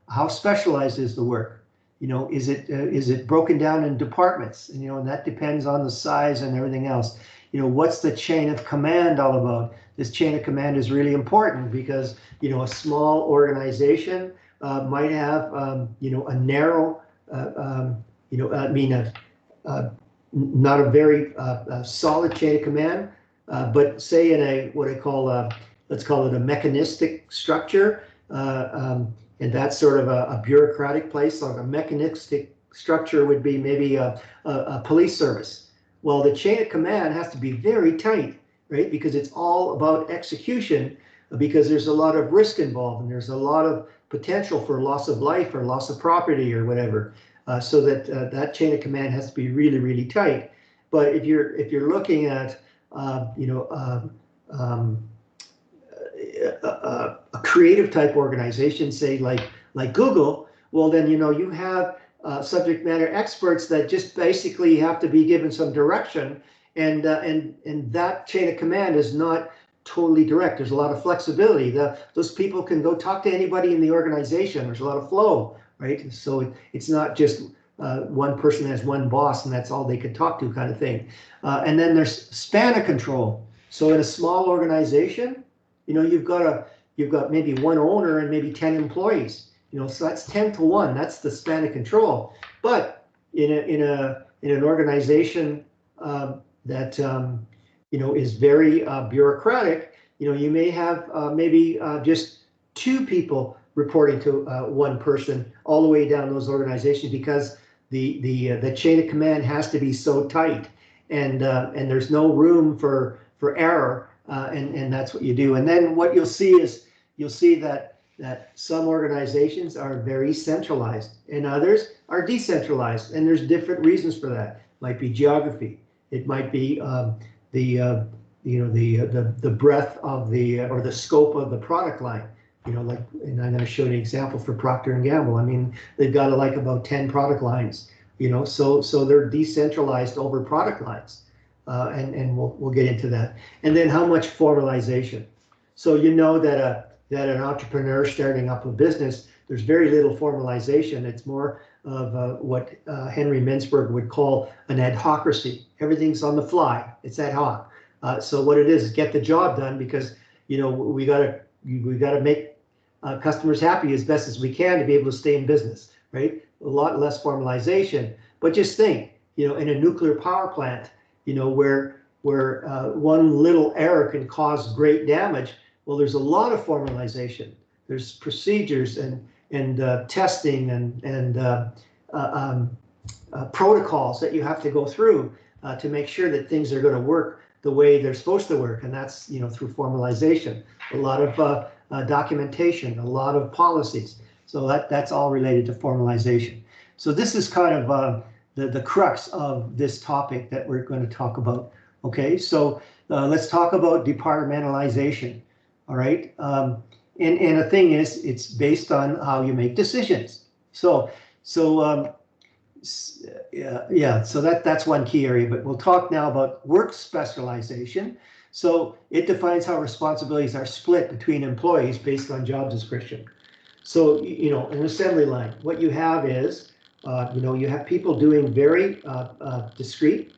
How specialized is the work? Is it broken down in departments? And that depends on the size and everything else. What's the chain of command all about? This chain of command is really important because, a small organization might have, a narrow, not a very solid chain of command, but say in a, what I call, let's call it a mechanistic structure, and that's sort of a bureaucratic place. Like a mechanistic structure would be maybe a police service. Well, the chain of command has to be very tight, right? Because it's all about execution, because there's a lot of risk involved, and there's a lot of potential for loss of life or loss of property or whatever. So that chain of command has to be really, really tight. But if you're looking at a creative type organization, say like Google, well, then you have subject matter experts that just basically have to be given some direction, and that chain of command is not totally direct. There's a lot of flexibility. Those people can go talk to anybody in the organization. There's a lot of flow, right? So it's not just one person has one boss and that's all they could talk to, kind of thing. And then there's span of control. So in a small organization, you've got maybe one owner and maybe 10 employees. So that's 10 to 1. That's the span of control. But in an organization that is very bureaucratic, you may have maybe just 2 people reporting to one person all the way down those organizations, because the chain of command has to be so tight, and there's no room for error, and that's what you do. And then what you'll see that some organizations are very centralized and others are decentralized, and there's different reasons for that. It might be geography. It might be the breadth of or the scope of the product line. And I'm going to show you an example for Procter & Gamble. I mean, they've got like about 10 product lines, so they're decentralized over product lines, and we'll get into that. And then how much formalization. So that an entrepreneur starting up a business, there's very little formalization. It's more of what Henry Mintzberg would call an adhocracy. Everything's on the fly. It's ad hoc. So what it is get the job done, because we got to make customers happy as best as we can to be able to stay in business, right? A lot less formalization. But just think, in a nuclear power plant, where one little error can cause great damage. Well, there's a lot of formalization. There's procedures and testing and protocols that you have to go through to make sure that things are going to work the way they're supposed to work, and that's through formalization. A lot of documentation, a lot of policies. So that's all related to formalization. So this is kind of the crux of this topic that we're going to talk about. Okay, so let's talk about departmentalization. All right, and the thing is, it's based on how you make decisions. So yeah, so that's one key area. But we'll talk now about work specialization. So it defines how responsibilities are split between employees based on job description. So, you know, an assembly line, what you have is, you know, you have people doing very discrete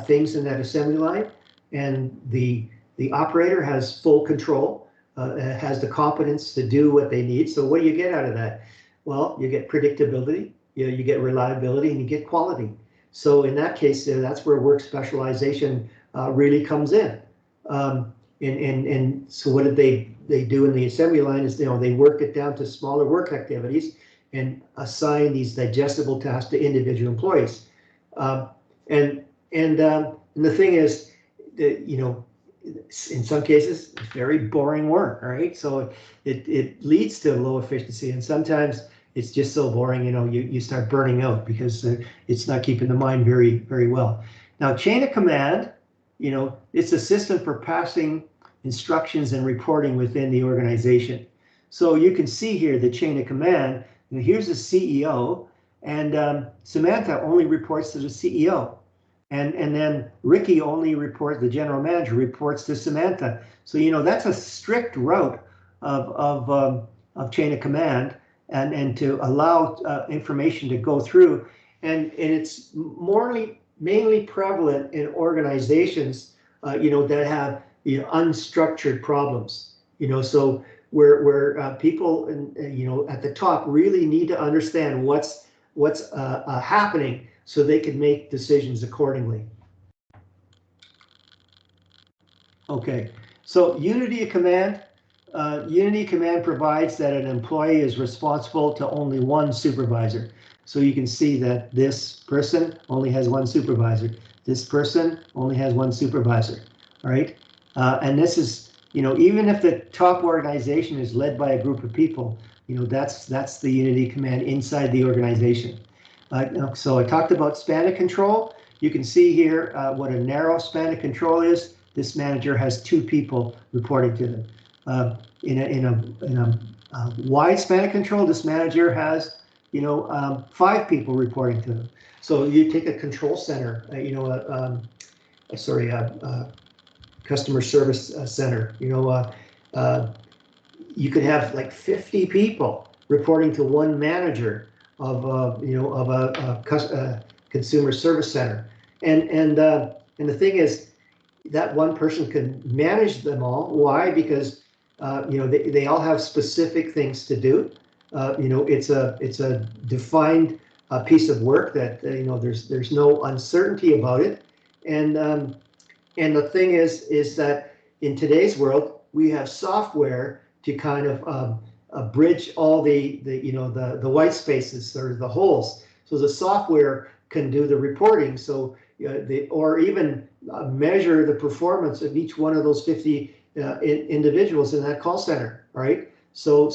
things in that assembly line, and the operator has full control, has the competence to do what they need. So what do you get out of that? Well, you get predictability, you get reliability, and you get quality. So in that case, that's where work specialization really comes in. And so what did they do in the assembly line is, you know, they work it down to smaller work activities and assign these digestible tasks to individual employees. And the thing is that, you know, in some cases, it's very boring work, right? So it leads to low efficiency, and sometimes it's just so boring, you know, you start burning out because it's not keeping the mind very well. Now, chain of command, you know, it's a system for passing instructions and reporting within the organization. So you can see here the chain of command. And here's the CEO, and Samantha only reports to the CEO. And then Ricky only reports, the general manager reports to Samantha. So, you know, that's a strict route of chain of command, and to allow information to go through. And it's mainly prevalent in organizations, you know, that have, you know, unstructured problems, you know, so where people, you know, at the top really need to understand what's happening so they can make decisions accordingly. Okay, so unity of command. Unity of command provides that an employee is responsible to only one supervisor. So you can see that this person only has one supervisor. This person only has one supervisor. All right, and this is, you know, even if the top organization is led by a group of people, you know, that's the unity of command inside the organization. So I talked about span of control. You can see here what a narrow span of control is. This manager has 2 people reporting to them. In a wide span of control, this manager has, you know, 5 people reporting to them. So you take a control center, you know, customer service center, you know, you could have like 50 people reporting to one manager of you know, of a consumer service center, and the thing is that one person can manage them all. Why? Because you know, they all have specific things to do. You know, it's a defined piece of work that you know, there's no uncertainty about it, and the thing is that in today's world we have software to kind of bridge all the you know, the white spaces or the holes. So the software can do the reporting. So or even measure the performance of each one of those 50 individuals in that call center, right? So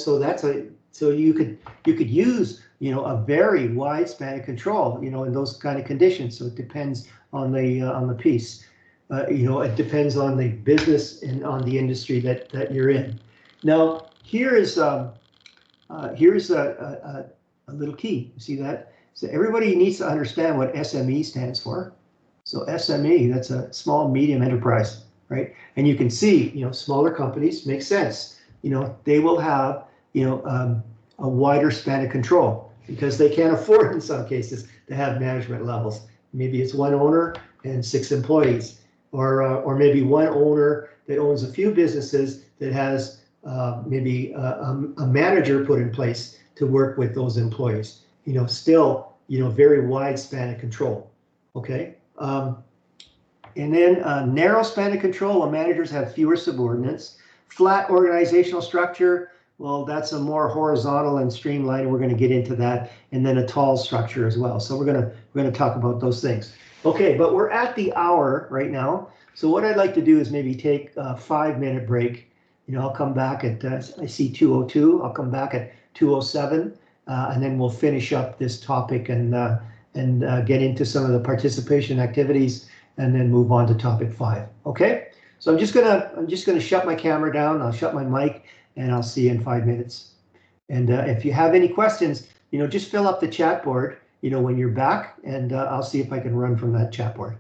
you could use, you know, a very wide span of control, you know, in those kind of conditions. So it depends on the piece. You know, it depends on the business and on the industry that you're in. Now, here's a little key. You see that? So everybody needs to understand what SME stands for. So SME, that's a small medium enterprise, right? And you can see, you know, smaller companies make sense. You know, they will have, you know, a wider span of control because they can't afford in some cases to have management levels. Maybe it's one owner and 6 employees, or maybe one owner that owns a few businesses that has maybe a manager put in place to work with those employees. You know, still, you know, very wide span of control. Okay. And then narrow span of control, well, managers have fewer subordinates. Flat organizational structure, well, that's a more horizontal and streamlined. We're going to get into that. And then a tall structure as well. So we're going to talk about those things. Okay, but we're at the hour right now. So what I'd like to do is maybe take a 5-minute break. You know, I'll come back at, I see 2:02. I'll come back at 207, and then we'll finish up this topic and get into some of the participation activities, and then move on to topic 5. Okay, so I'm just gonna shut my camera down. I'll shut my mic, and I'll see you in 5 minutes. And if you have any questions, just fill up the chat board, when you're back, and I'll see if I can run from that chat board.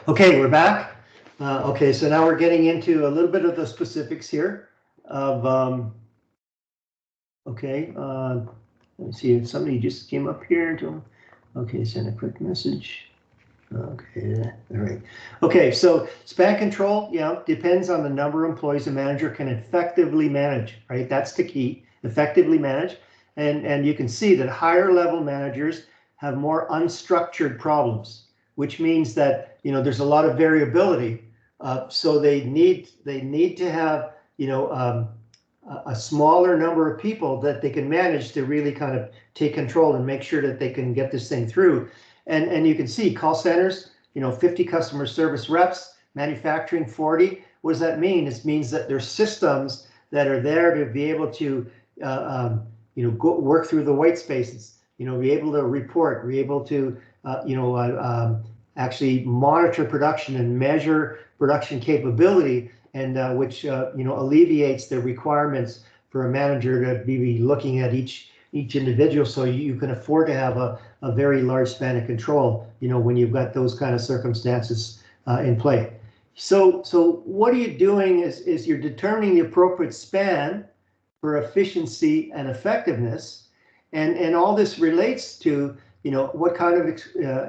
Okay, we're back. Okay, so now we're getting into a little bit of the specifics here of, okay, let me see if somebody just came up here to, okay, send a quick message. Okay, all right. Okay, so span control, depends on the number of employees a manager can effectively manage, right? That's the key, effectively manage. And you can see that higher level managers have more unstructured problems, which means that, you know, there's a lot of variability. So they need to have, you know, a smaller number of people that they can manage to really kind of take control and make sure that they can get this thing through. And you can see call centers, you know, 50 customer service reps, manufacturing 40. What does that mean? It means that there's systems that are there to be able to, you know, work through the white spaces, you know, be able to report, be able to, you know, actually monitor production and measure production capability, and which, you know, alleviates the requirements for a manager to be looking at each individual, so you can afford to have a very large span of control, you know, when you've got those kind of circumstances in play. So what are you doing is you're determining the appropriate span for efficiency and effectiveness, and all this relates to, you know, what kind of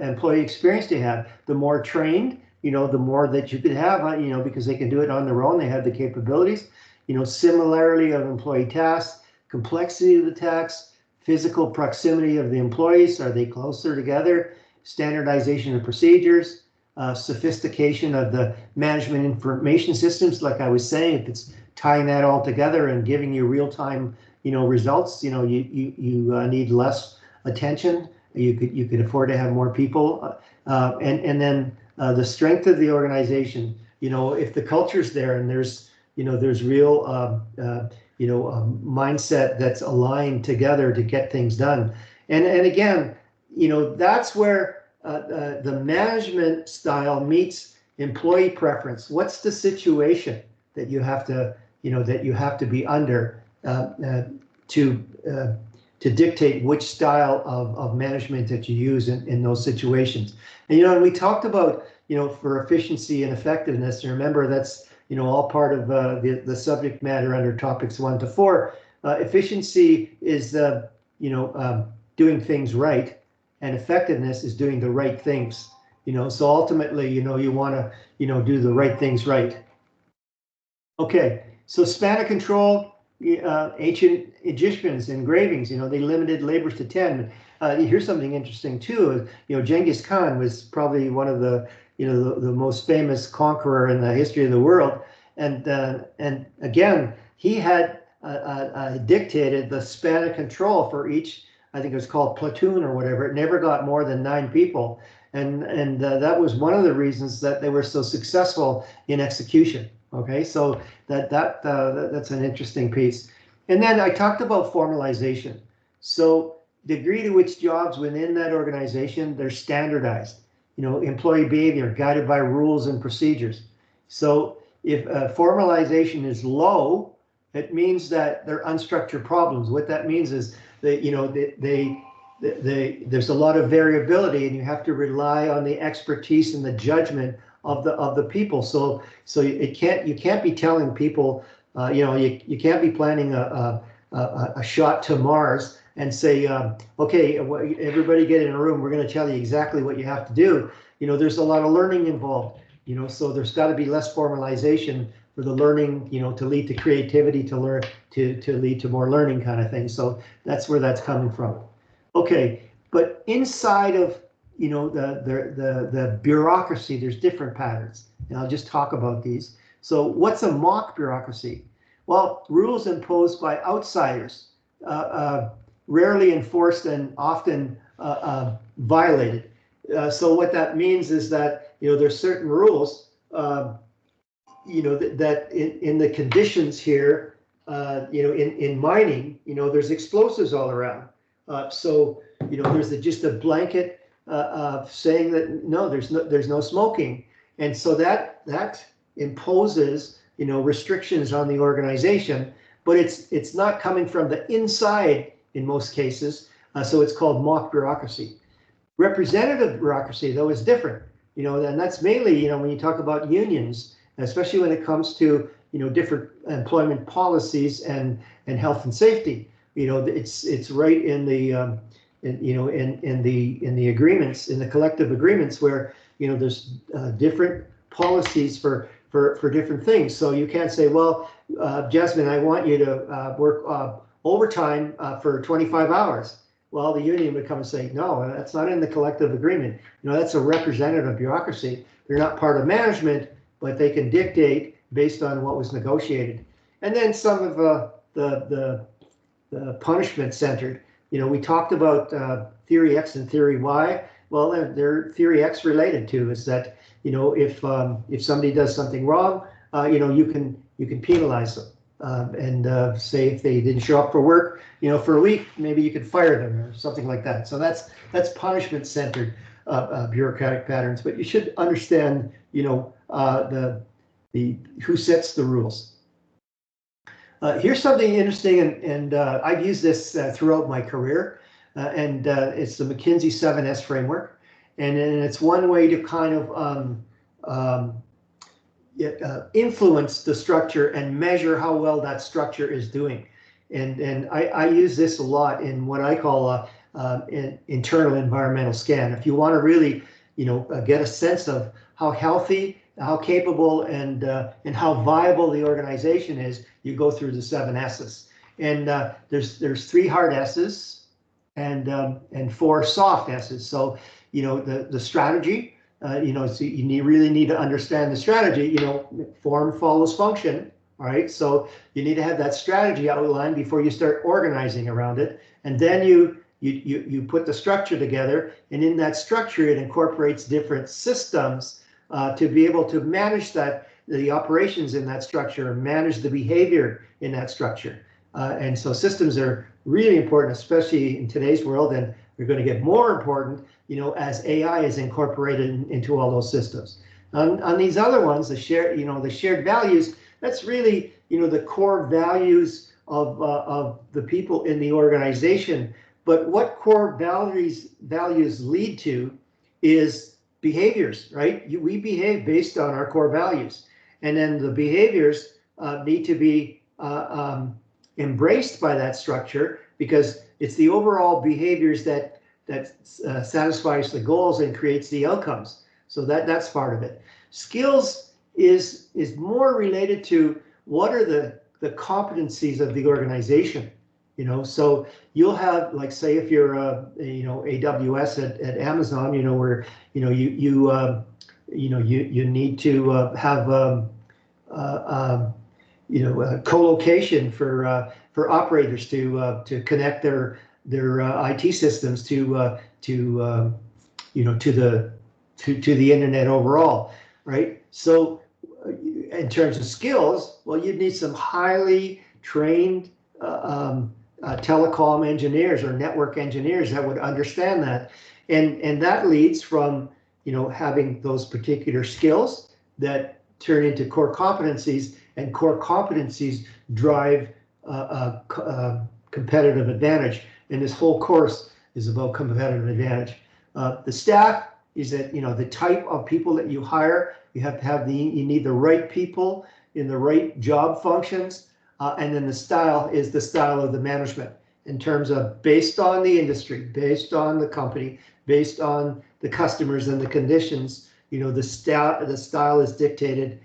employee experience do you have. The more trained, you know, the more that you can have, you know, because they can do it on their own, they have the capabilities, you know, similarity of employee tasks, complexity of the tasks, physical proximity of the employees, are they closer together, standardization of procedures, sophistication of the management information systems, like I was saying, if it's tying that all together and giving you real-time, you know, results, you know, you need less attention, you could afford to have more people, and then the strength of the organization, you know, if the culture's there and there's, you know, there's real, you know, mindset that's aligned together to get things done. And again, you know, that's where the management style meets employee preference. What's the situation that you have to, you know, that you have to be under to dictate which style of management that you use in those situations. And, you know, and we talked about, you know, for efficiency and effectiveness, and remember that's, you know, all part of the subject matter under topics 1 to 4. Efficiency is, you know, doing things right, and effectiveness is doing the right things. You know, so ultimately, you know, you want to, you know, do the right things right. Okay, so span of control, ancient Egyptians engravings, you know, they limited labors to 10. Here's something interesting too. You know, Genghis Khan was probably one of the, you know, the most famous conqueror in the history of the world, and again, he had dictated the span of control for each. I think it was called platoon or whatever. It never got more than 9 people, and that was one of the reasons that they were so successful in execution. Okay, so that's an interesting piece. And then I talked about formalization. So degree to which jobs within that organization, they're standardized. You know, employee behavior guided by rules and procedures. So if formalization is low, it means that they're unstructured problems. What that means is that, you know, there's a lot of variability, and you have to rely on the expertise and the judgment of the people. So you can't be telling people, you know, you can't be planning a shot to Mars and say, okay, everybody get in a room, we're going to tell you exactly what you have to do. You know, there's a lot of learning involved, you know, so there's got to be less formalization for the learning, you know, to lead to creativity, to learn, to lead to more learning kind of thing. So that's where that's coming from. Okay, but inside of, you know, the bureaucracy, there's different patterns, and I'll just talk about these. So what's a mock bureaucracy? Well, rules imposed by outsiders, rarely enforced and often violated. So what that means is that, you know, there's certain rules, you know, that in the conditions here, you know, in mining, you know, there's explosives all around. So, you know, there's just a blanket saying that no, there's no smoking, and so that imposes, you know, restrictions on the organization, but it's not coming from the inside in most cases. So it's called mock bureaucracy. Representative bureaucracy, though, is different, you know, and that's mainly, you know, when you talk about unions, especially when it comes to, you know, different employment policies and health and safety. You know, it's right in the in the agreements, in the collective agreements, where, you know, there's different policies for different things. So you can't say, well, Jasmine, I want you to work overtime for 25 hours. Well, the union would come and say, no, that's not in the collective agreement. That's a representative bureaucracy. They're not part of management, but they can dictate based on what was negotiated. And then some of the punishment centered. We talked about theory X and theory Y. Well, they're theory X related to is that if somebody does something wrong, you can penalize them. And say if they didn't show up for work, for a week, maybe you could fire them or something like that. So that's punishment-centered bureaucratic patterns. But you should understand, the who sets the rules. Here's something interesting, and I've used this throughout my career, and it's the McKinsey 7S framework, and it's one way to kind of influence the structure and measure how well that structure is doing. And I use this a lot in what I call an internal environmental scan. If you want to really, get a sense of how healthy, how capable, and how viable the organization is, you go through the 7 S's. And there's 3 hard S's and 4 soft S's. So the strategy. So you really need to understand the strategy. Form follows function. All right. So you need to have that strategy outlined before you start organizing around it. And then you put the structure together. And in that structure, it incorporates different systems to be able to manage the operations in that structure and manage the behavior in that structure. And so systems are really important, especially in today's world, and they're going to get more important, as AI is incorporated into all those systems. On these other ones, the shared values, that's really, the core values of the people in the organization. But what core values lead to is behaviors, right? We behave based on our core values. And then the behaviors need to be embraced by that structure, because it's the overall behaviors that satisfies the goals and creates the outcomes. So that's part of it. Skills is more related to what are the competencies of the organization. So you'll have, like, say if you're AWS at Amazon, where you need to have co-location for operators to connect their IT systems to the internet overall, right? So in terms of skills, well, you'd need some highly trained telecom engineers or network engineers that would understand that, and that leads from having those particular skills that turn into core competencies, and core competencies drive competitive advantage. And this whole course is about competitive advantage. The staff is that, the type of people that you hire, you have to have you need the right people in the right job functions. And then the style is the style of the management in terms of based on the industry, based on the company, based on the customers and the conditions. The style is dictated,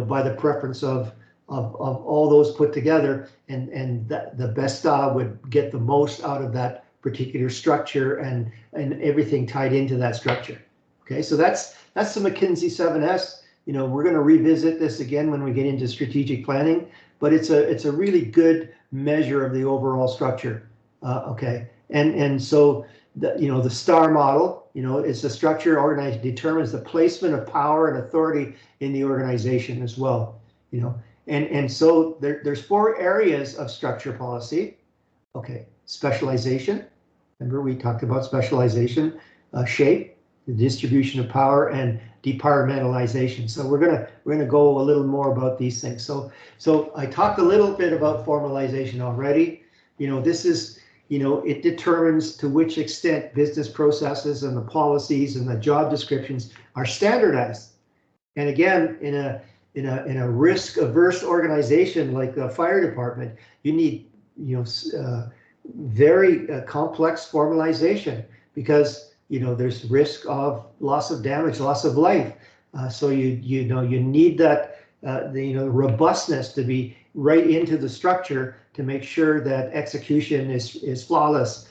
by the preference of all those put together, and the best style would get the most out of that particular structure and everything tied into that structure. Okay, so that's the McKinsey 7S. We're going to revisit this again when we get into strategic planning, but it's a really good measure of the overall structure. Okay, and so the STAR model, it's a structure organized determines the placement of power and authority in the organization as well. And so there's 4 areas of structure policy. Okay, specialization. Remember we talked about specialization, shape, the distribution of power, and departmentalization. So we're gonna go a little more about these things. So I talked a little bit about formalization already. This is, it determines to which extent business processes and the policies and the job descriptions are standardized. And again, in a risk-averse organization like the fire department, you need very complex formalization, because there's risk of loss of damage, loss of life. So you need that the robustness to be right into the structure to make sure that execution is flawless,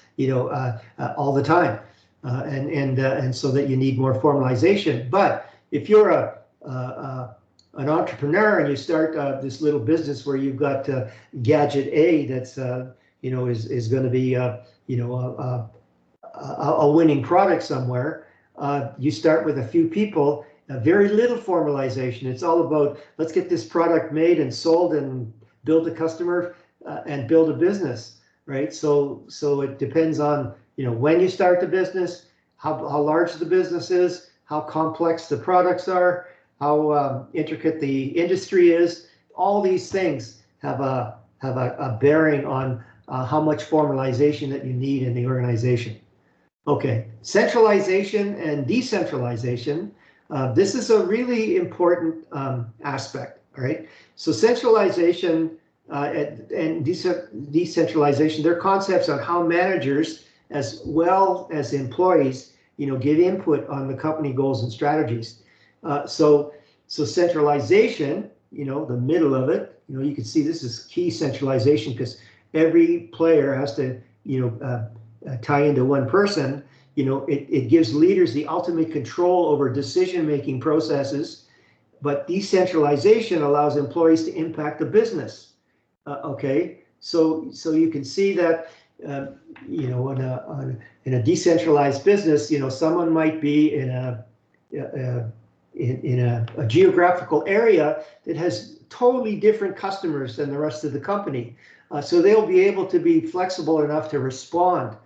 all the time, and so that you need more formalization. But if you're an entrepreneur and you start this little business where you've got gadget A that's is going to be a winning product somewhere, you start with a few people, very little formalization. It's all about, let's get this product made and sold and build a customer and build a business, right? So it depends on when you start the business, how large the business is, how complex the products are, how intricate the industry is. All these things have a bearing on how much formalization that you need in the organization. Okay, centralization and decentralization. This is a really important aspect, all right? So centralization and decentralization, they're concepts on how managers as well as employees, give input on the company goals and strategies. So centralization, the middle of it, you can see this is key centralization because every player has to, tie into one person. It gives leaders the ultimate control over decision-making processes, but decentralization allows employees to impact the business. Okay, so you can see that, in a decentralized business, someone might be in a geographical area that has totally different customers than the rest of the company. So they'll be able to be flexible enough to respond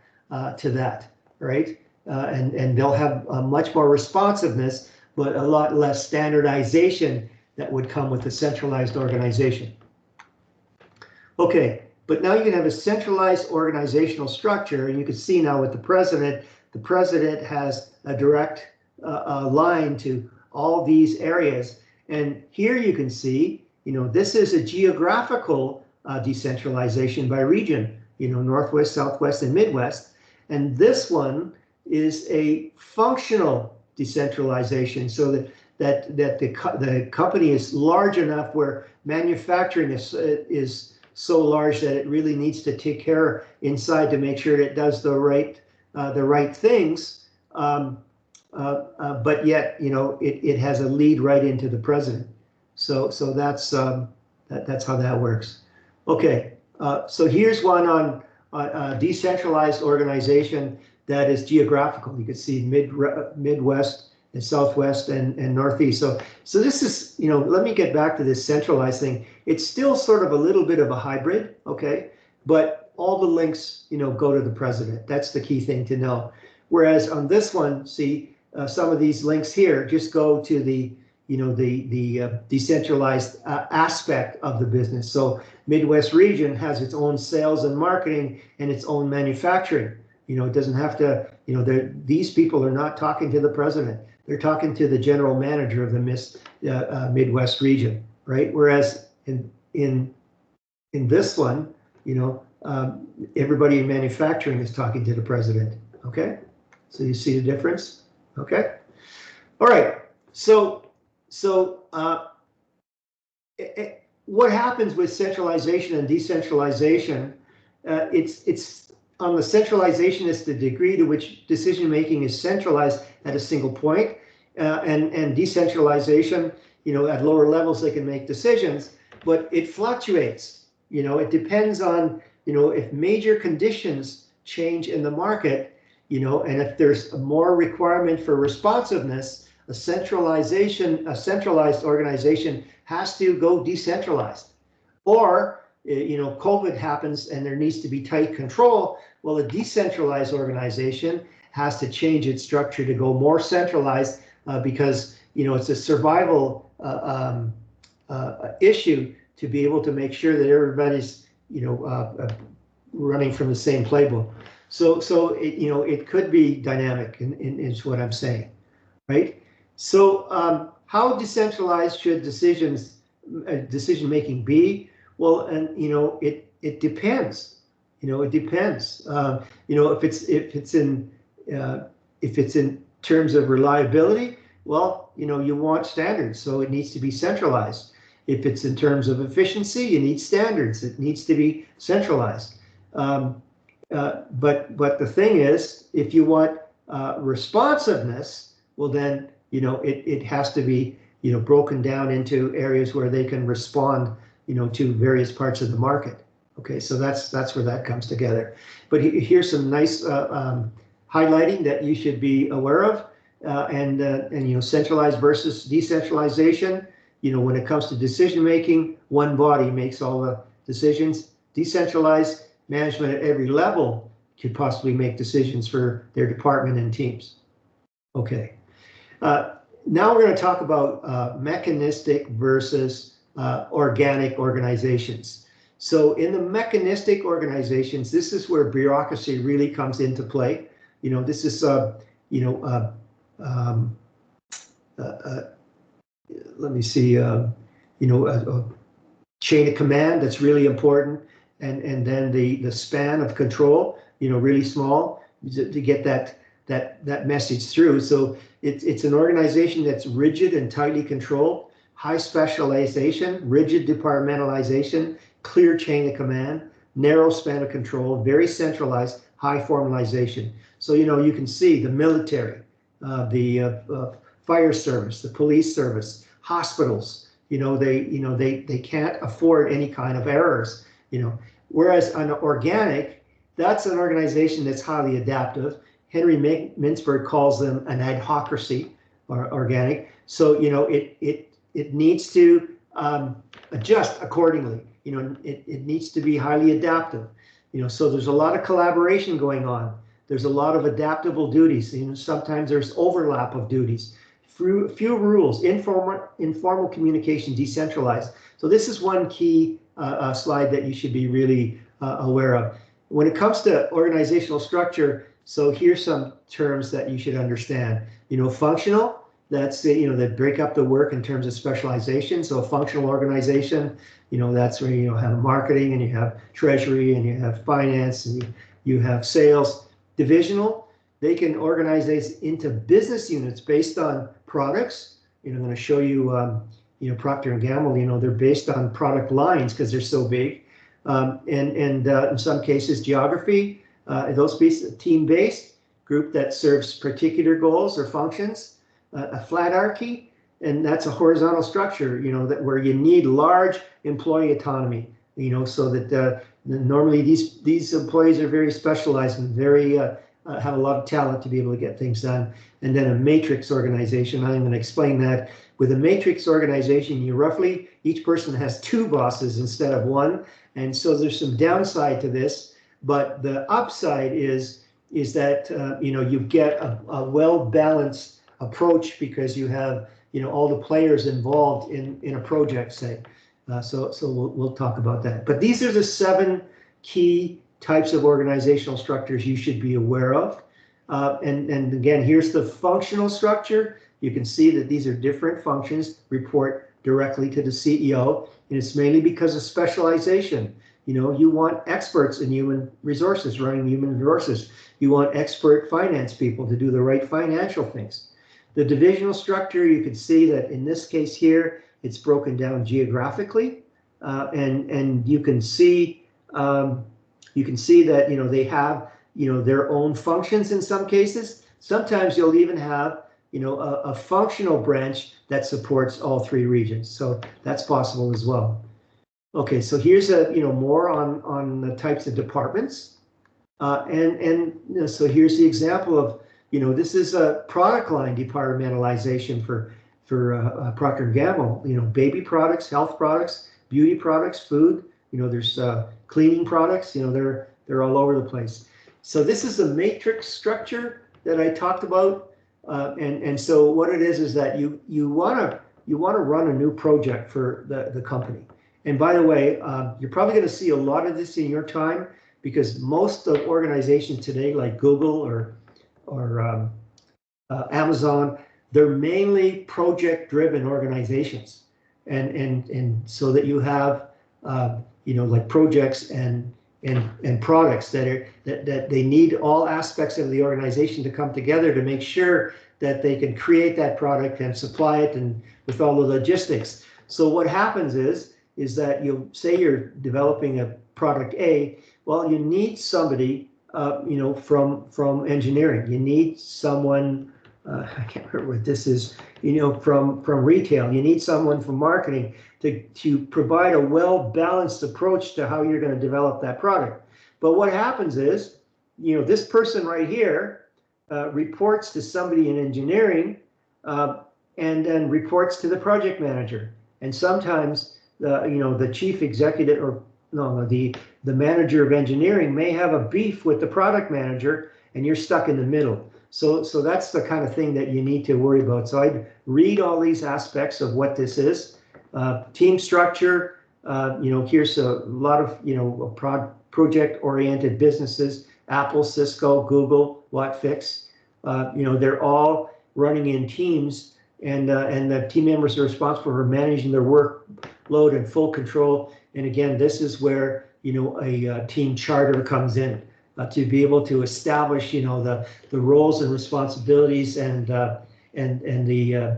to that, right? And they'll have much more responsiveness, but a lot less standardization that would come with a centralized organization. Okay, but now you can have a centralized organizational structure, and you can see now with the president has a direct line to all these areas. And here you can see, this is a geographical decentralization by region, Northwest, Southwest, and Midwest. And this one is a functional decentralization, so that the company is large enough where manufacturing is so large that it really needs to take care inside to make sure it does the right things. But yet, it has a lead right into the president. So that's how that works. Okay, so here's one on a decentralized organization that is geographical. You can see Midwest and Southwest and Northeast. So this is, let me get back to this centralized thing. It's still sort of a little bit of a hybrid, okay? But all the links, go to the president. That's the key thing to know. Whereas on this one, see, some of these links here just go to the decentralized aspect of the business. So Midwest region has its own sales and marketing and its own manufacturing. It doesn't have to, these people are not talking to the president. They're talking to the general manager of the Midwest region, right? Whereas in this one, everybody in manufacturing is talking to the president, okay? So you see the difference, okay? All right, so what happens with centralization and decentralization? It's on the centralization, it's the degree to which decision-making is centralized at a single point, and decentralization, at lower levels they can make decisions, but it fluctuates. It depends on, if major conditions change in the market, and if there's more requirement for responsiveness, a centralized organization has to go decentralized. Or, COVID happens and there needs to be tight control. Well, a decentralized organization has to change its structure to go more centralized because, it's a survival issue to be able to make sure that everybody's, running from the same playbook. So it could be dynamic is what I'm saying, right? So how decentralized should decision making be? Well, and it depends. It depends. If it's in terms of reliability, well, you want standards, so it needs to be centralized. If it's in terms of efficiency, you need standards. It needs to be centralized. But the thing is, if you want responsiveness, well then, it has to be, broken down into areas where they can respond, to various parts of the market. Okay, so that's where that comes together. But here's some nice highlighting that you should be aware of, and centralized versus decentralization. When it comes to decision making, one body makes all the decisions. Decentralized management at every level could possibly make decisions for their department and teams. Okay. Now we're going to talk about mechanistic versus organic organizations. So in the mechanistic organizations, this is where bureaucracy really comes into play. This is let me see, a chain of command that's really important, and then the span of control, really small to get that message through. So it's an organization that's rigid and tightly controlled, high specialization, rigid departmentalization, clear chain of command, narrow span of control, very centralized, high formalization. So you can see the military, the fire service, the police service, hospitals, they can't afford any kind of errors, Whereas an organic, that's an organization that's highly adaptive. Henry Mintzberg calls them an adhocracy, or organic. So it needs to adjust accordingly. It needs to be highly adaptive. So there's a lot of collaboration going on. There's a lot of adaptable duties. Sometimes there's overlap of duties. Few rules, informal communication, decentralized. So this is one key slide that you should be really aware of. When it comes to organizational structure, so here's some terms that you should understand. Functional, that's that break up the work in terms of specialization. So a functional organization, that's where you have marketing, and you have treasury, and you have finance, and you have sales. Divisional, they can organize these into business units based on products. I'm going to show you, Procter & Gamble, they're based on product lines because they're so big. And in some cases, geography, those pieces, team-based, group that serves particular goals or functions. A flatarchy, and that's a horizontal structure, that where you need large employee autonomy, so that normally these employees are very specialized and very have a lot of talent to be able to get things done. And then a matrix organization, I'm going to explain that. With a matrix organization, each person has two bosses instead of one, and so there's some downside to this, but the upside is that you get a well-balanced approach because you have all the players involved in a project, say. So we'll talk about that. But these are the 7 key types of organizational structures you should be aware of. And again, here's the functional structure. You can see that these are different functions, report directly to the CEO, and it's mainly because of specialization. You want experts in human resources, running human resources. You want expert finance people to do the right financial things. The divisional structure, you can see that in this case here, it's broken down geographically, and you can see that they have their own functions in some cases. Sometimes you'll even have a functional branch that supports all 3 regions. So that's possible as well. Okay, so here's more on the types of departments, so here's the example of this is a product line departmentalization for Procter & Gamble. Baby products, health products, beauty products, food. There's cleaning products. They're all over the place. So this is the matrix structure that I talked about, and so what it is that you want to run a new project for the company. And by the way, you're probably going to see a lot of this in your time, because most of organizations today, like Google or Amazon, they're mainly project-driven organizations, and so that you have like projects and products that they need all aspects of the organization to come together to make sure that they can create that product and supply it, and with all the logistics. So what happens is that you say you're developing a product A. Well, you need somebody, you know, from engineering. You need someone. I can't remember what this is. You know, from retail. You need someone from marketing to provide a well-balanced approach to how you're going to develop that product. But what happens is, you know, this person right here reports to somebody in engineering, and then reports to the project manager. And sometimes you know, the chief executive, or no, the manager of engineering may have a beef with the product manager, and you're stuck in the middle. So that's the kind of thing that you need to worry about. So I'd read all these aspects of what this is. Team structure, you know, here's a lot of, you know, project-oriented businesses, Apple, Cisco, Google, Whatfix. You know, they're all running in teams, and the team members are responsible for managing their workload and full control. And again, this is where, you know, a team charter comes in, to be able to establish, you know, the roles and responsibilities and the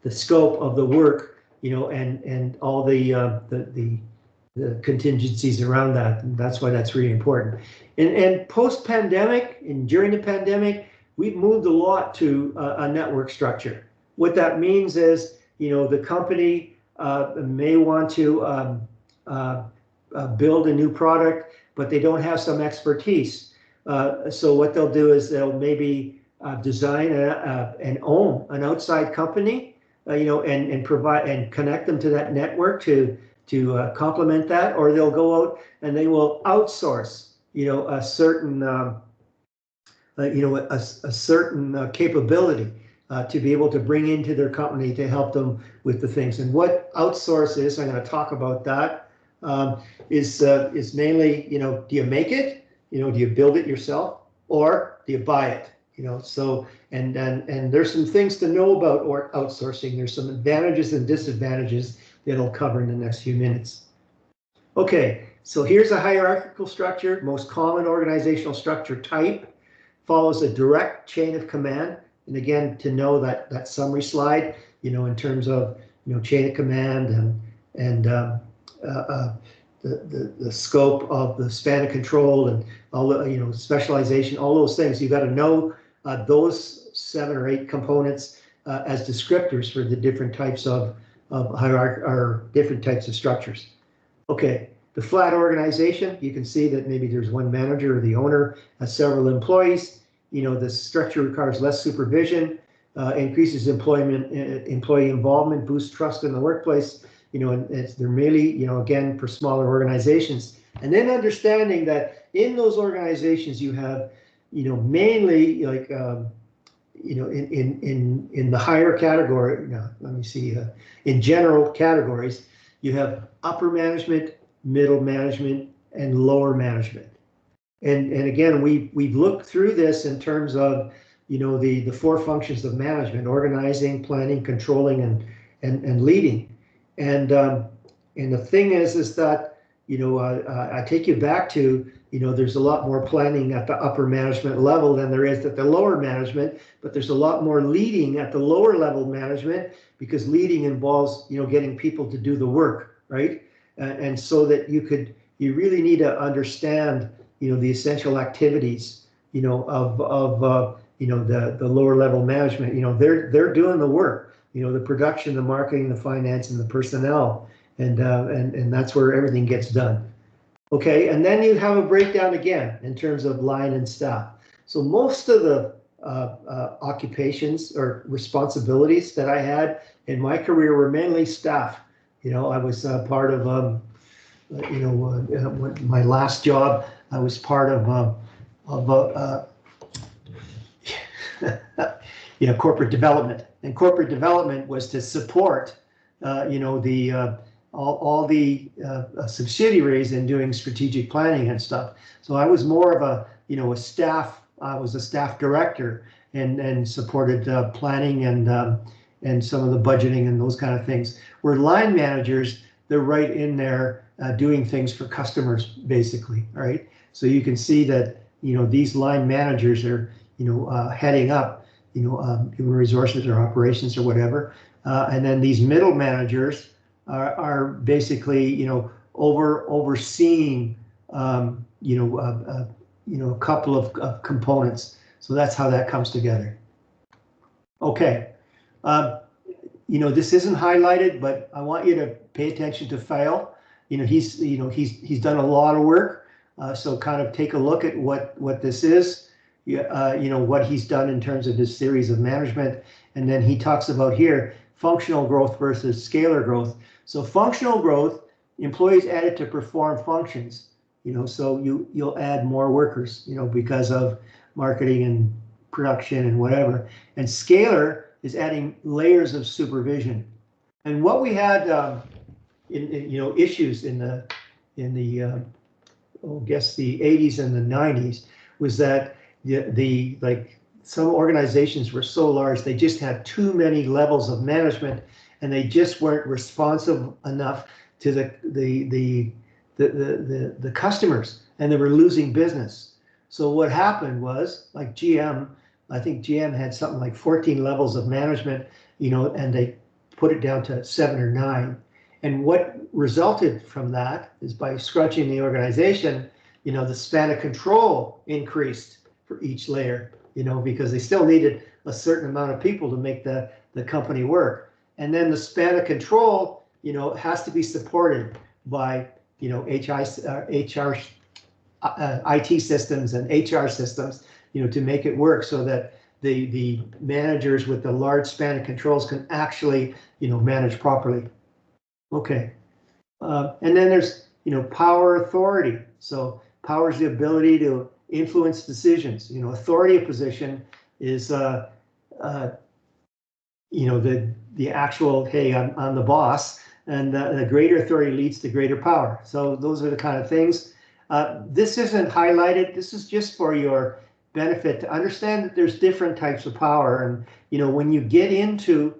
scope of the work, you know, and all the contingencies around that. And that's why that's really important. And post-pandemic and during the pandemic, we've moved a lot to a network structure. What that means is, you know, the company may want to build a new product, but they don't have some expertise. So what they'll do is they'll maybe design and own an outside company, you know, and provide and connect them to that network to complement that, or they'll go out and they will outsource, you know, a certain you know, a certain capability to be able to bring into their company to help them with the things. And what outsource is, I'm going to talk about that, is mainly, you know, do you make it? You know, do you build it yourself, or do you buy it? You know, so and there's some things to know about or outsourcing. There's some advantages and disadvantages that I'll cover in the next few minutes. Okay, so here's a hierarchical structure. Most common organizational structure type follows a direct chain of command. And again, to know that summary slide, you know, in terms of, you know, chain of command and the scope of the span of control and all the, you know, specialization, all those things. You got to know those 7 or 8 components as descriptors for the different types of hierarchy or different types of structures. Okay, the flat organization, you can see that maybe there's one manager or the owner has several employees. You know, the structure requires less supervision, increases employee involvement, boosts trust in the workplace. You know, and they're really, you know, again, for smaller organizations. And then understanding that in those organizations you have, you know, mainly like, you know, in the higher category, no, let me see, in general categories, you have upper management, middle management, and lower management. And again, we've looked through this in terms of, you know, the 4 functions of management: organizing, planning, controlling, and leading. And the thing is that, you know, I take you back to, you know, there's a lot more planning at the upper management level than there is at the lower management, but there's a lot more leading at the lower level management, because leading involves, you know, getting people to do the work, right? And so that you really need to understand, you know, the essential activities, you know, of you know, the lower level management. You know, they're doing the work. You know, the production, the marketing, the finance, and the personnel, and that's where everything gets done. Okay, and then you have a breakdown again in terms of line and staff. So most of the occupations or responsibilities that I had in my career were mainly staff. You know, I was part of, you know, my last job, I was part of you know, corporate development. And corporate development was to support, you know, all the subsidiaries in doing strategic planning and stuff. So I was more of a, you know, I was a staff director and supported planning and some of the budgeting and those kind of things. Where line managers, they're right in there doing things for customers, basically, right? So you can see that, you know, these line managers are, you know, heading up, you know, human resources or operations or whatever. And then these middle managers are basically, overseeing, a couple of components. So that's how that comes together. Okay. This isn't highlighted, but I want you to pay attention to Fail. He's done a lot of work. So kind of take a look at what this is, what he's done in terms of his series of management. And then he talks about here, functional growth versus scalar growth. So functional growth, employees added to perform functions, so you'll add more workers, because of marketing and production and whatever. And scalar is adding layers of supervision. And what we had issues in the I guess the 80s and the 90s was that the some organizations were so large, they just had too many levels of management, and they just weren't responsive enough to the customers, and they were losing business. So what happened was, like GM, I think GM had something like 14 levels of management, and they put it down to 7 or 9. And what resulted from that is, by scrunching the organization, the span of control increased for each layer, because they still needed a certain amount of people to make the company work. And then the span of control, has to be supported by, HR, IT systems and HR systems, to make it work, so that the managers with the large span of controls can actually, manage properly. Okay. And then there's, power authority. So power is the ability to influence decisions. Authority position is, the actual, hey, I'm the boss, and the greater authority leads to greater power. So those are the kind of things. This isn't highlighted. This is just for your benefit to understand that there's different types of power. And, when you get into,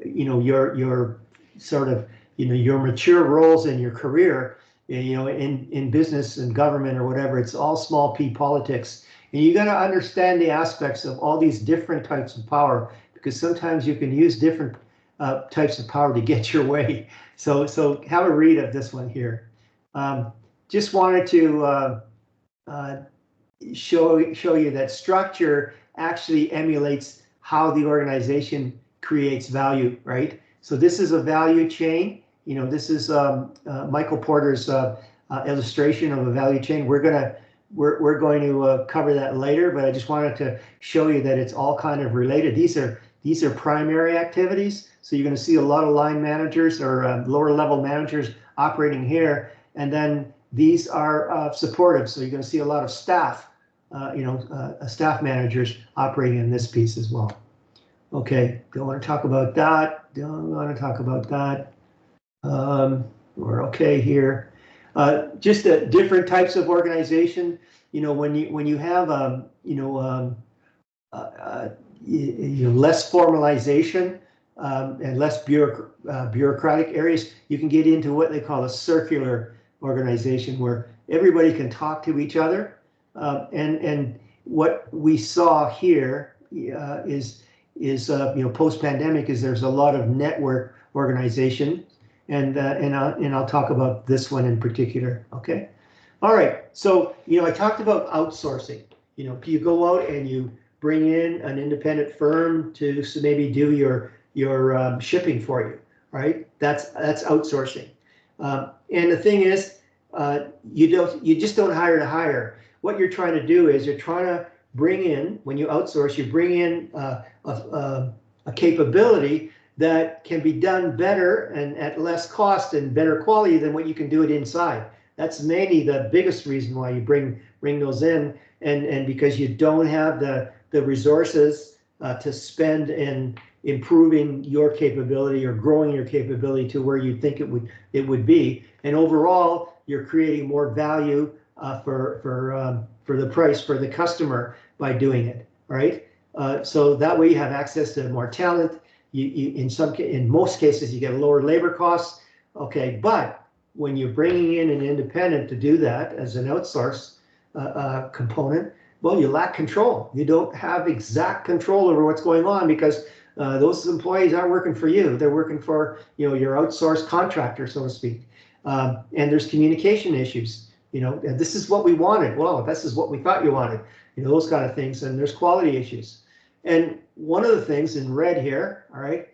your sort of, your mature roles in your career, in business and government or whatever, it's all small p politics. And you got to understand the aspects of all these different types of power, because sometimes you can use different types of power to get your way. So have a read of this one here. Just wanted to show you that structure actually emulates how the organization creates value, right? So this is a value chain. This is Michael Porter's illustration of a value chain. We're going to cover that later, but I just wanted to show you that it's all kind of related. These are primary activities. So you're going to see a lot of line managers or lower level managers operating here, and then these are supportive. So you're going to see a lot of staff, staff managers operating in this piece as well. Okay, don't want to talk about that. Don't want to talk about that. We're okay here. Just different types of organization. When you have less formalization and less bureaucratic areas, you can get into what they call a circular organization, where everybody can talk to each other. And what we saw here is post-pandemic, is there's a lot of network organization, and I'll talk about this one in particular. Okay, all right. So I talked about outsourcing. You go out and you bring in an independent firm to maybe do your shipping for you, right? That's outsourcing. And the thing is, you just don't hire to hire. What you're trying to do is you're trying to bring in, when you outsource, you bring in a capability that can be done better and at less cost and better quality than what you can do it inside. That's mainly the biggest reason why you bring those in, and because you don't have the resources to spend in improving your capability or growing your capability to where you think it would be, and overall you're creating more value for the price for the customer by doing it, right? So that way you have access to more talent. In most cases, you get lower labor costs. Okay, but when you're bringing in an independent to do that as an outsource component, well, you lack control. You don't have exact control over what's going on, because those employees aren't working for you. They're working for, you know, your outsourced contractor, so to speak. And there's communication issues. You know, this is what we wanted. Well, this is what we thought you wanted. You know, those kind of things. And there's quality issues. And one of the things in red here, all right.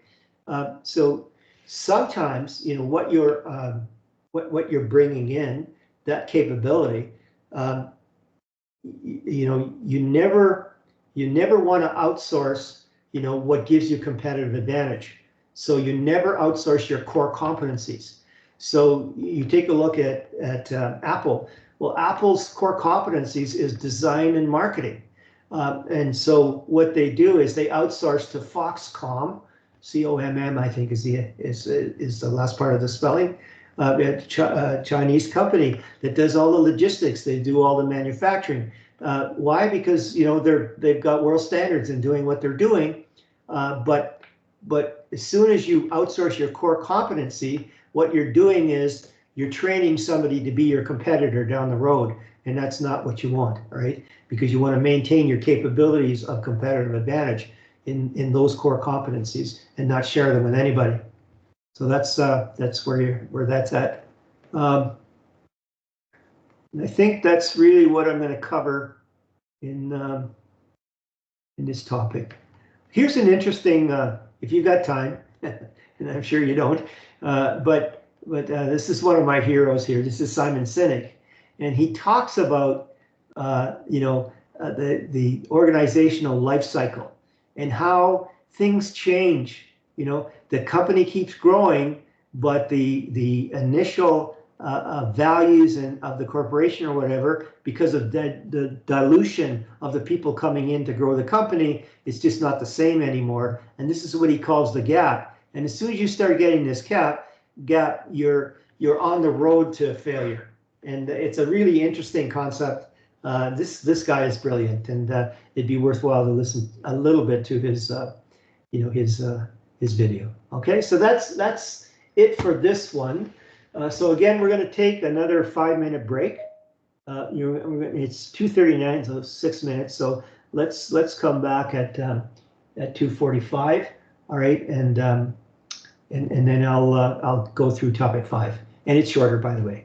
So sometimes, you know, what you're bringing in, that capability, you know, you never want to outsource, you know, what gives you competitive advantage. So you never outsource your core competencies. So you take a look at Apple. Well, Apple's core competencies is design and marketing. And so what they do is they outsource to Foxconn, COMM, I think is the last part of the spelling. A Chinese company that does all the logistics. They do all the manufacturing. Why? Because, you know, they've got world standards in doing what they're doing. But as soon as you outsource your core competency, what you're doing is you're training somebody to be your competitor down the road, and that's not what you want, right? Because you want to maintain your capabilities of competitive advantage in those core competencies and not share them with anybody. So that's where that's at. And I think that's really what I'm going to cover in this topic. Here's an interesting, if you got time, and I'm sure you don't, but this is one of my heroes here. This is Simon Sinek, and he talks about you know, the organizational life cycle and how things change. You know, the company keeps growing, but the initial values of the corporation or whatever, because of the dilution of the people coming in to grow the company, it's just not the same anymore. And this is what he calls the gap. And as soon as you start getting this gap, you're on the road to failure. And it's a really interesting concept. This guy is brilliant, and it'd be worthwhile to listen a little bit to his you know, his video. Okay, so that's it for this one. So again, we're going to take another 5-minute break. It's 2:39, so 6 minutes. So let's come back at 2:45. All right, and then I'll go through topic 5, and it's shorter, by the way.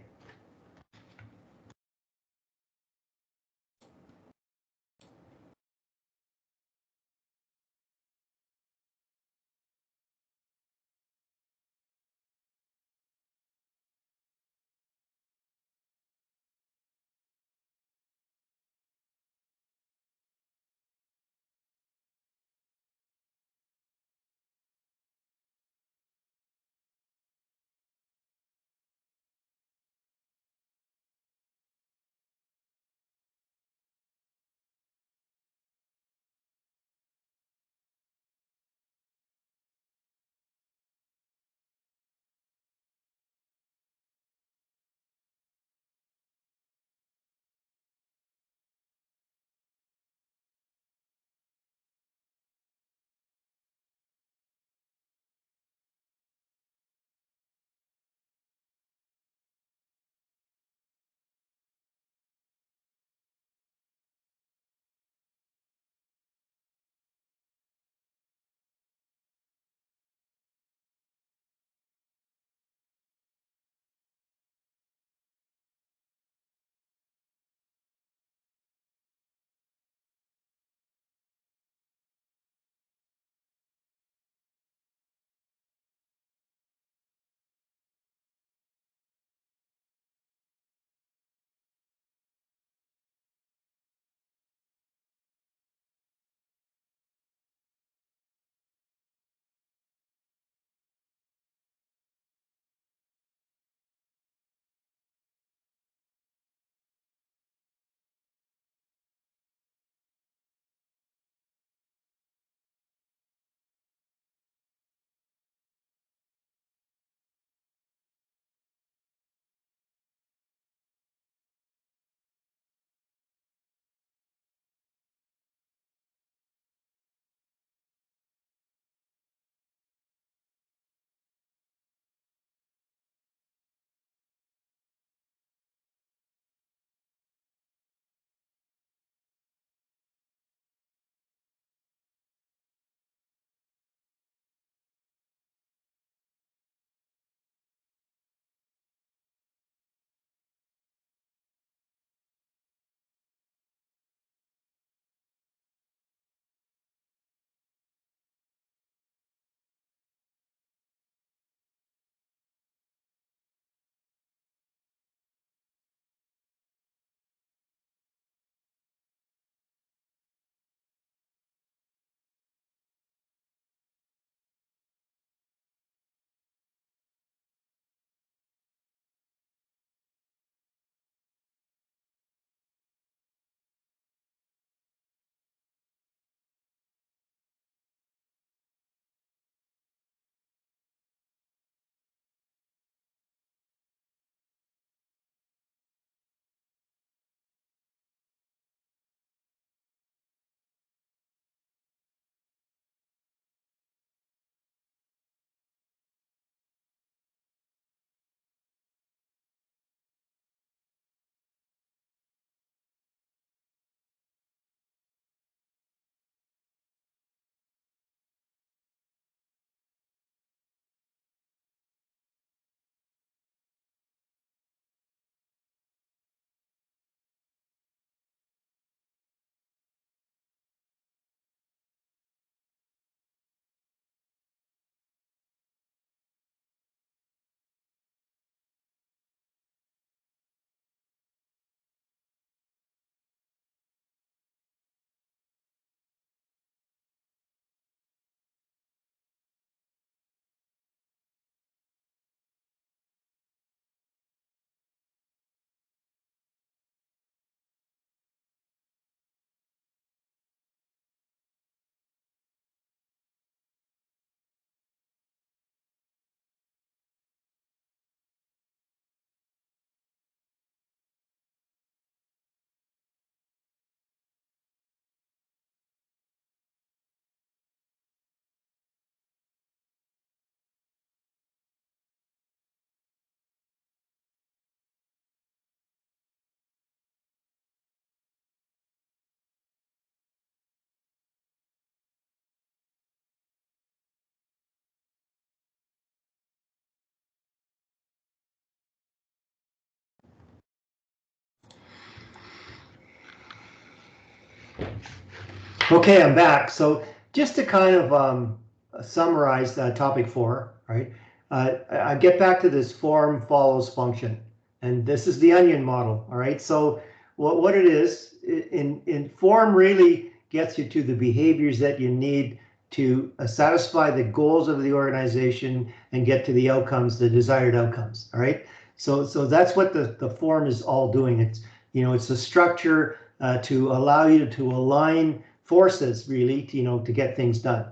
Okay, I'm back. So just to kind of summarize topic 4, right? I get back to this form follows function, and this is the onion model. All right. So what it is in form really gets you to the behaviors that you need to satisfy the goals of the organization and get to the outcomes, the desired outcomes. All right. So that's what the form is all doing. It's it's a structure to allow you to align forces really to get things done.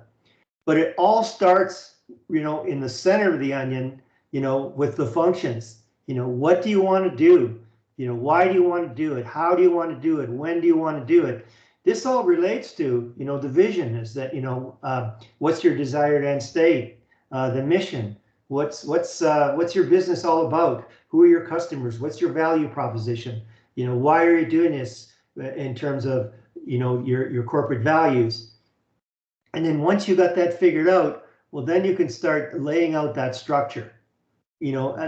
But it all starts in the center of the onion with the functions. What do you want to do? Why do you want to do it? How do you want to do it? When do you want to do it? This all relates to the vision is that what's your desired end state, the mission, what's your business all about, who are your customers, what's your value proposition, why are you doing this in terms of your corporate values. And then once you got that figured out, well, then you can start laying out that structure.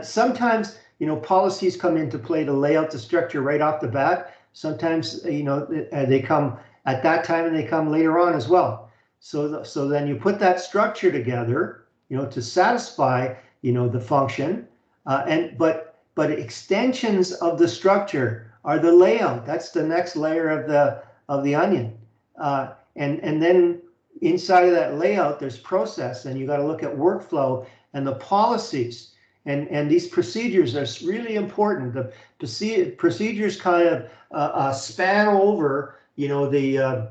Sometimes policies come into play to lay out the structure right off the bat. Sometimes they come at that time and they come later on as well. So then you put that structure together to satisfy the function, but extensions of the structure are the layout. That's the next layer of the onion, and then inside of that layout there's process, and you got to look at workflow and the policies, and these procedures are really important. The procedures kind of span over the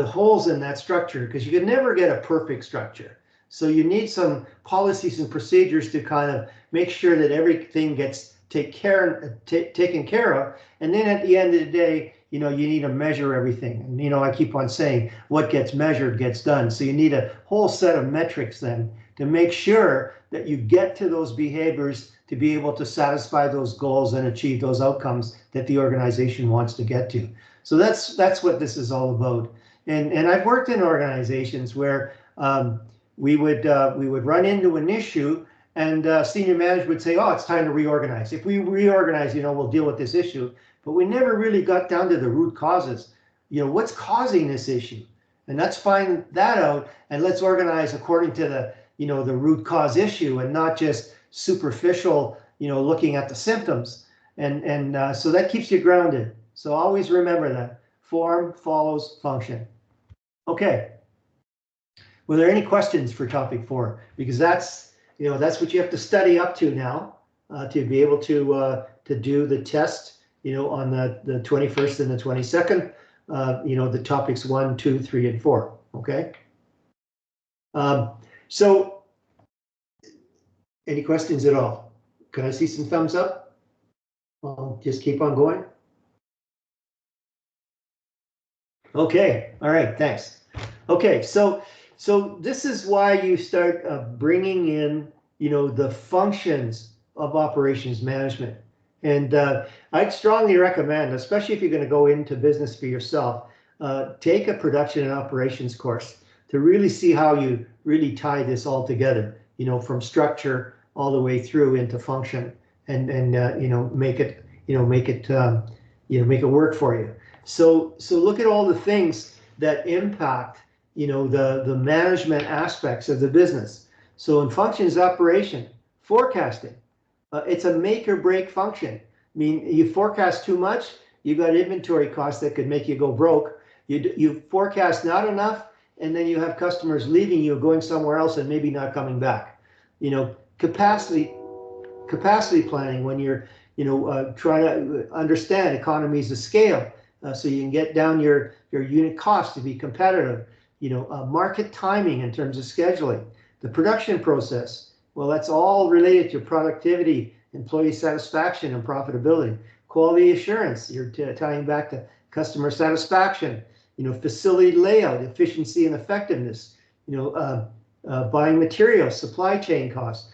holes in that structure, because you can never get a perfect structure. So you need some policies and procedures to kind of make sure that everything gets taken care of. And then at the end of the day, you need to measure everything. And I keep on saying what gets measured gets done. So you need a whole set of metrics then to make sure that you get to those behaviors to be able to satisfy those goals and achieve those outcomes that the organization wants to get to. So that's what this is all about. And I've worked in organizations where we would run into an issue, and senior management would say, oh, it's time to reorganize. If we reorganize, we'll deal with this issue. But we never really got down to the root causes. What's causing this issue? And let's find that out, and let's organize according to the root cause issue, and not just superficial, looking at the symptoms. And so that keeps you grounded. So always remember that form follows function. Okay. Were there any questions for topic 4? Because that's what you have to study up to now to be able to do the test, on the 21st and the 22nd, the topics 1, 2, 3, and 4. Okay. So any questions at all? Can I see some thumbs up? I'll just keep on going. Okay. All right. Thanks. Okay. So this is why you start bringing in, the functions of operations management. And I'd strongly recommend, especially if you're going to go into business for yourself, take a production and operations course to really see how you really tie this all together, from structure all the way through into function, and make it work for you. So look at all the things that impact the management aspects of the business. So in functions operation, forecasting, it's a make or break function. I mean, you forecast too much, you got inventory costs that could make you go broke. You forecast not enough, and then you have customers leaving you, going somewhere else, and maybe not coming back. Capacity planning, when you're trying to understand economies of scale, so you can get down your unit cost to be competitive. Market timing in terms of scheduling, the production process. Well, that's all related to productivity, employee satisfaction, and profitability. Quality assurance, you're tying back to customer satisfaction. Facility layout, efficiency and effectiveness. Buying materials, supply chain costs.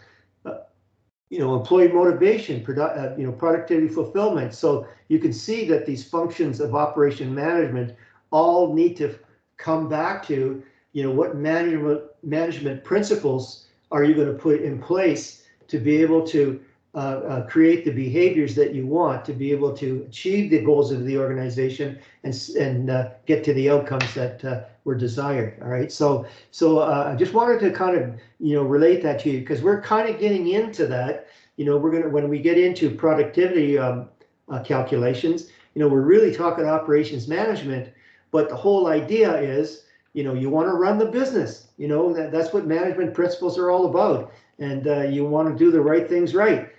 Employee motivation, productivity fulfillment. So you can see that these functions of operation management all need to come back to, what management principles are you going to put in place to be able to create the behaviors that you want to be able to achieve the goals of the organization and get to the outcomes that were desired. All right, so I just wanted to kind of relate that to you, because we're kind of getting into that. We're gonna, when we get into productivity calculations, we're really talking operations management, but the whole idea is you want to run the business. That's what management principles are all about, and you want to do the right things right.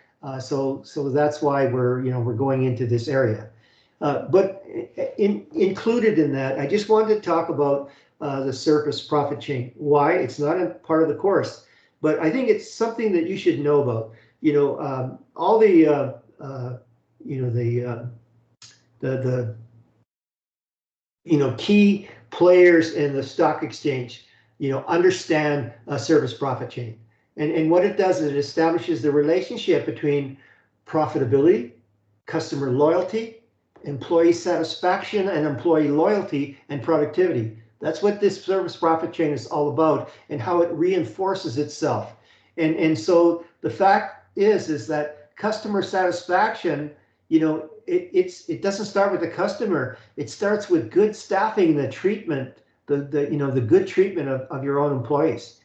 So that's why we're going into this area. But included in that, I just wanted to talk about the service profit chain. Why? It's not a part of the course, but I think it's something that you should know about. All the key players in the stock exchange, understand a service profit chain. And what it does is it establishes the relationship between profitability, customer loyalty, employee satisfaction, and employee loyalty and productivity. That's what this service profit chain is all about, and how it reinforces itself. And so the fact is that customer satisfaction, it doesn't start with the customer. It starts with good staffing, the treatment, the good treatment of your own employees.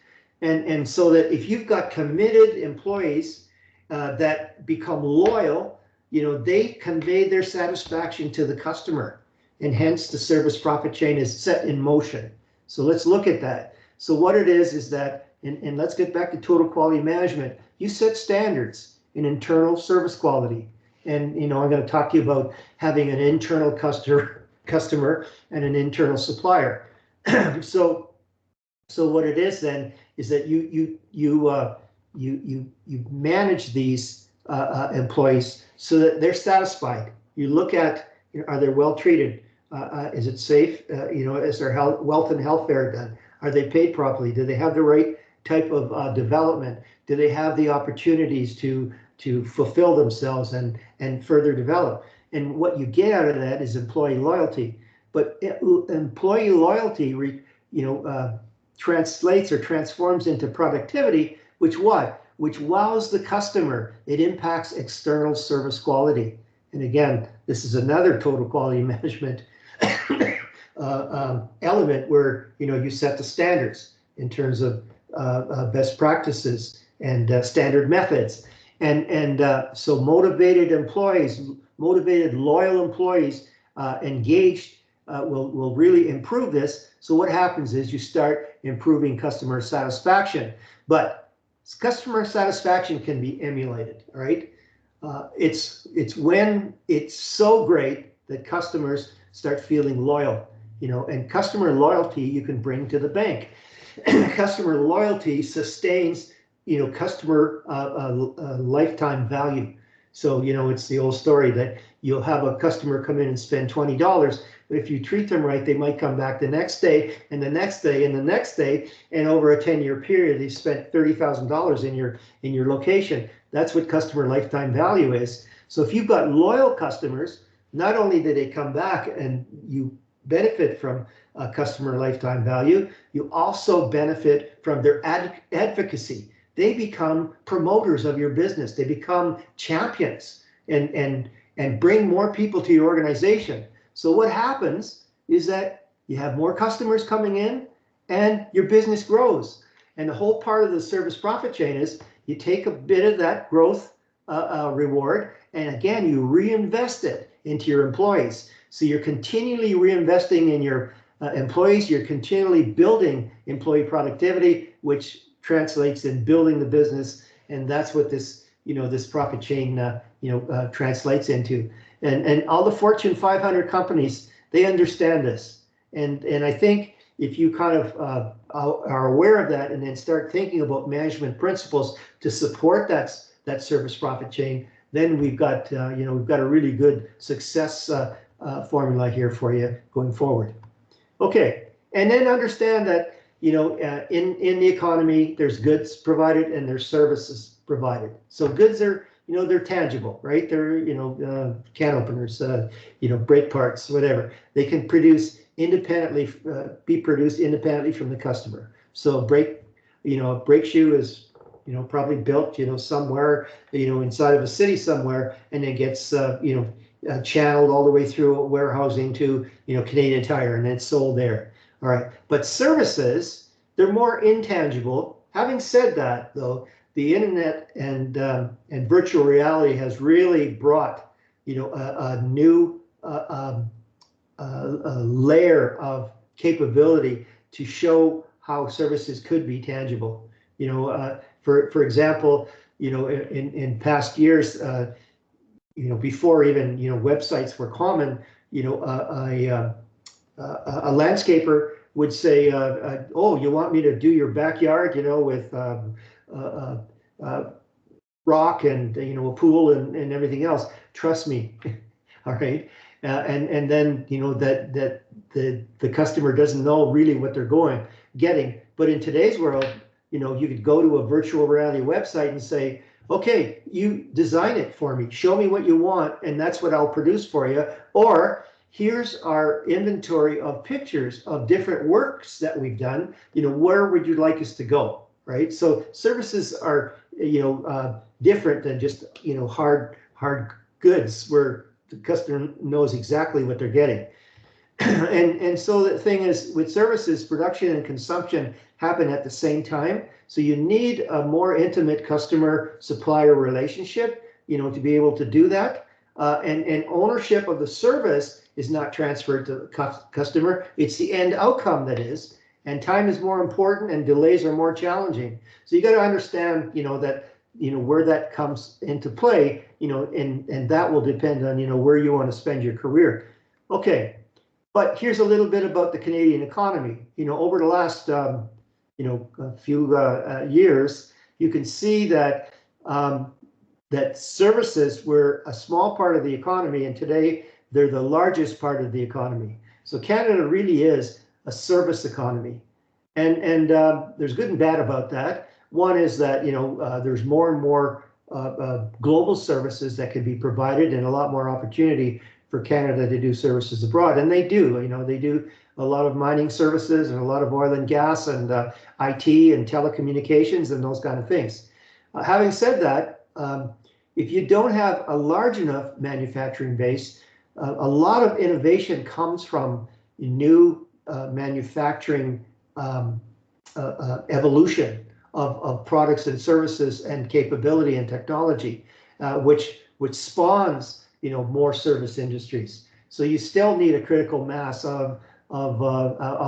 And so that if you've got committed employees that become loyal, they convey their satisfaction to the customer, and hence the service profit chain is set in motion. So let's look at that. So what it is that, and let's get back to total quality management. You set standards in internal service quality. And I'm going to talk to you about having an internal customer and an internal supplier. So what it is then is that you manage these employees so that they're satisfied. You look at, are they well treated? Is it safe? Is their wealth and health care done? Are they paid properly? Do they have the right type of development? Do they have the opportunities to fulfill themselves and further develop? And what you get out of that is employee loyalty. But employee loyalty, translates or transforms into productivity, which wows the customer. It impacts external service quality. And again, this is another total quality management element where you set the standards in terms of best practices and standard methods. And so motivated employees, loyal employees, engaged, will really improve this. So what happens is you start improving customer satisfaction. But customer satisfaction can be emulated, all right? It's when it's so great that customers start feeling loyal, and customer loyalty you can bring to the bank. Customer loyalty sustains, customer lifetime value. So, it's the old story that you'll have a customer come in and spend $20, but if you treat them right, they might come back the next day and the next day and the next day, and over a 10-year period, they've spent $30,000 in your location. That's what customer lifetime value is. So if you've got loyal customers, not only do they come back and you benefit from customer lifetime value, you also benefit from their advocacy. They become promoters of your business. They become champions and bring more people to your organization. So what happens is that you have more customers coming in and your business grows. And the whole part of the service profit chain is you take a bit of that growth reward, and again, you reinvest it into your employees. So you're continually reinvesting in your employees. You're continually building employee productivity, which translates in building the business, and that's what this this profit chain translates into. And all the Fortune 500 companies, they understand this, and I think if you kind of are aware of that and then start thinking about management principles to support that service profit chain, then we've got we've got a really good success formula here for you going forward. Okay, and then understand that in the economy, there's goods provided and there's services provided. So goods are, they're tangible, right? They're, can openers, brake parts, whatever. They can produce independently, be produced independently from the customer. So a brake shoe is probably built, somewhere, inside of a city somewhere, and then gets, channeled all the way through a warehouse into, Canadian Tire, and then sold there. All right. But services, they're more intangible. Having said that, though, the internet and virtual reality has really brought, a new a layer of capability to show how services could be tangible. For example, in past years, before even websites were common, a landscaper would say, "Oh, you want me to do your backyard, with rock and a pool and everything else? Trust me." All right. And then that the customer doesn't know really what they're getting. But in today's world, you could go to a virtual reality website and say, "Okay, you design it for me. Show me what you want, and that's what I'll produce for you." Or here's our inventory of pictures of different works that we've done. Where would you like us to go? Right. So services are different than just hard goods where the customer knows exactly what they're getting. and so the thing is, with services, production and consumption happen at the same time. So you need a more intimate customer-supplier relationship, to be able to do that. And ownership of the service is not transferred to the customer. It's the end outcome that is. And time is more important, and delays are more challenging. So you got to understand, that where that comes into play, and that will depend on, where you want to spend your career. Okay, but here's a little bit about the Canadian economy. Over the last, a few years, you can see that that services were a small part of the economy, and today they're the largest part of the economy. So Canada really is a service economy, and there's good and bad about that. One is that there's more and more global services that can be provided, and a lot more opportunity for Canada to do services abroad, and they do. They do a lot of mining services and a lot of oil and gas and IT and telecommunications and those kind of things. Having said that, if you don't have a large enough manufacturing base, a lot of innovation comes from new manufacturing evolution of products and services and capability and technology, which spawns more service industries. So you still need a critical mass of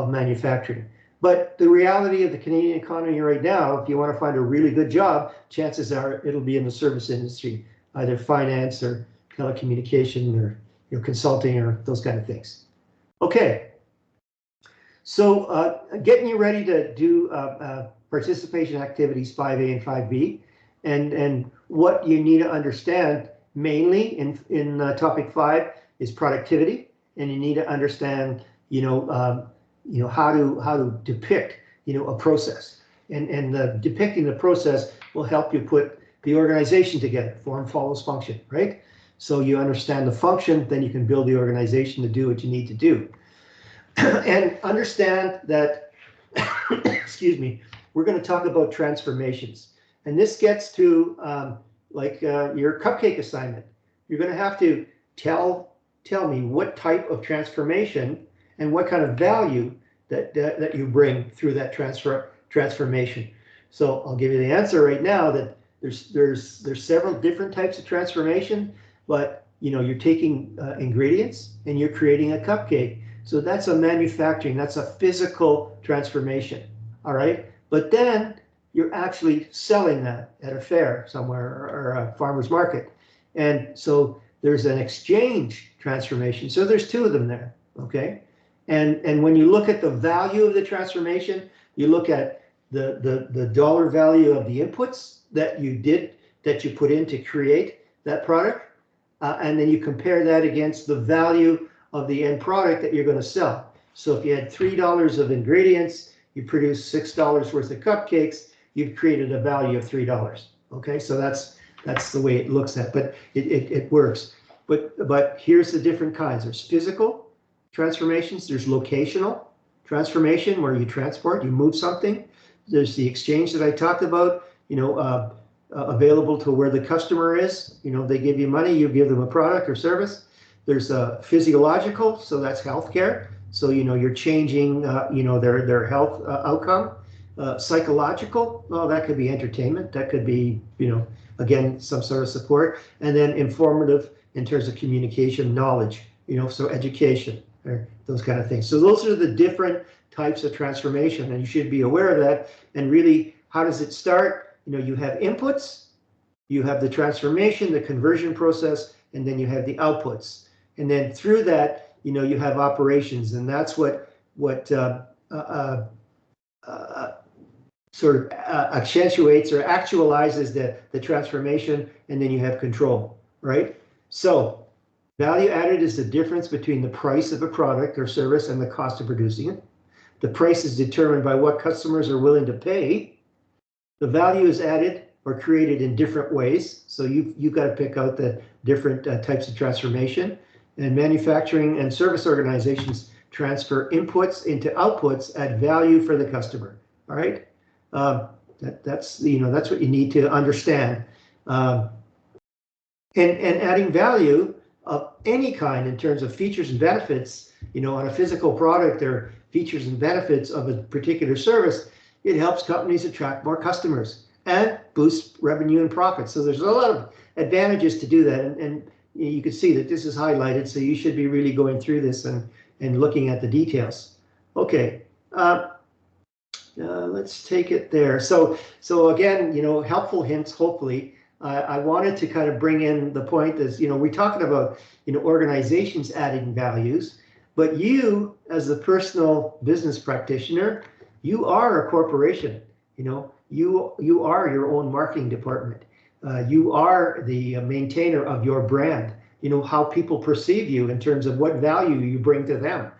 manufacturing. But the reality of the Canadian economy right now, if you want to find a really good job, chances are it'll be in the service industry, either finance or telecommunication or consulting or those kind of things. Okay, so getting you ready to do participation activities 5A and 5B, and what you need to understand mainly in topic 5 is productivity, and you need to understand how to depict a process, and depicting the process will help you put the organization together. Form follows function, right? So you understand the function, then you can build the organization to do what you need to do. And understand that, excuse me, we're going to talk about transformations. And this gets to your cupcake assignment. You're going to have to tell me what type of transformation and what kind of value that you bring through that transformation. So I'll give you the answer right now, that there's several different types of transformation, but you're taking ingredients and you're creating a cupcake. So that's a manufacturing, that's a physical transformation. All right. But then you're actually selling that at a fair somewhere or a farmer's market. And so there's an exchange transformation. So there's two of them there. Okay. And when you look at the value of the transformation, you look at the dollar value of the inputs that you put in to create that product. And then you compare that against the value of the end product that you're going to sell. So if you had $3 of ingredients, you produce $6 worth of cupcakes, you've created a value of $3. Okay, so that's the way it looks at, but it works. But here's the different kinds. There's physical transformations, there's locational transformation where you transport, you move something. There's the exchange that I talked about. available to where the customer is. They give you money, you give them a product or service. There's physiological, so that's healthcare. So you're changing their health outcome. Psychological, well, that could be entertainment. That could be again some sort of support. And then informative in terms of communication, knowledge. So education, or those kind of things. So those are the different types of transformation, and you should be aware of that. And really, how does it start? You have inputs, you have the transformation, the conversion process, and then you have the outputs. And then through that, you have operations, and that's what sort of accentuates or actualizes the transformation, and then you have control, right? So value added is the difference between the price of a product or service and the cost of producing it. The price is determined by what customers are willing to pay. The value is added or created in different ways. So you've got to pick out the different types of transformation. And manufacturing and service organizations transfer inputs into outputs at value for the customer. All right, that's what you need to understand. And adding value of any kind in terms of features and benefits, on a physical product or features and benefits of a particular service, it helps companies attract more customers and boost revenue and profit. So there's a lot of advantages to do that, and you can see that this is highlighted, so you should be really going through this and looking at the details. Okay, let's take it there. So again, helpful hints, hopefully. I wanted to kind of bring in the point is, we're talking about, organizations adding values, but you as a personal business practitioner, you are a corporation. You are your own marketing department. You are the maintainer of your brand. How people perceive you in terms of what value you bring to them.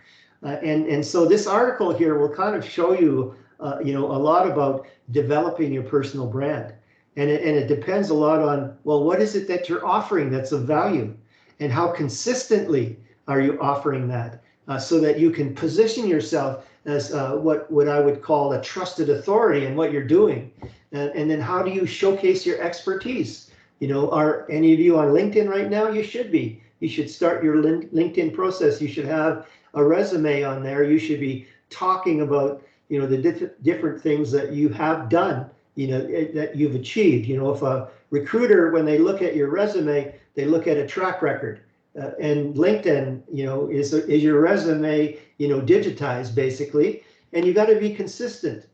And so this article here will kind of show you, a lot about developing your personal brand. And it depends a lot on, well, what is it that you're offering that's of value? And how consistently are you offering that? So that you can position yourself as what I would call a trusted authority in what you're doing. And then how do you showcase your expertise? Are any of you on LinkedIn right now? You should be. You should start your LinkedIn process. You should have a resume on there. You should be talking about, the different things that you have done, that you've achieved. If a recruiter, when they look at your resume, they look at a track record. And LinkedIn, is your resume, digitized basically, and you got to be consistent.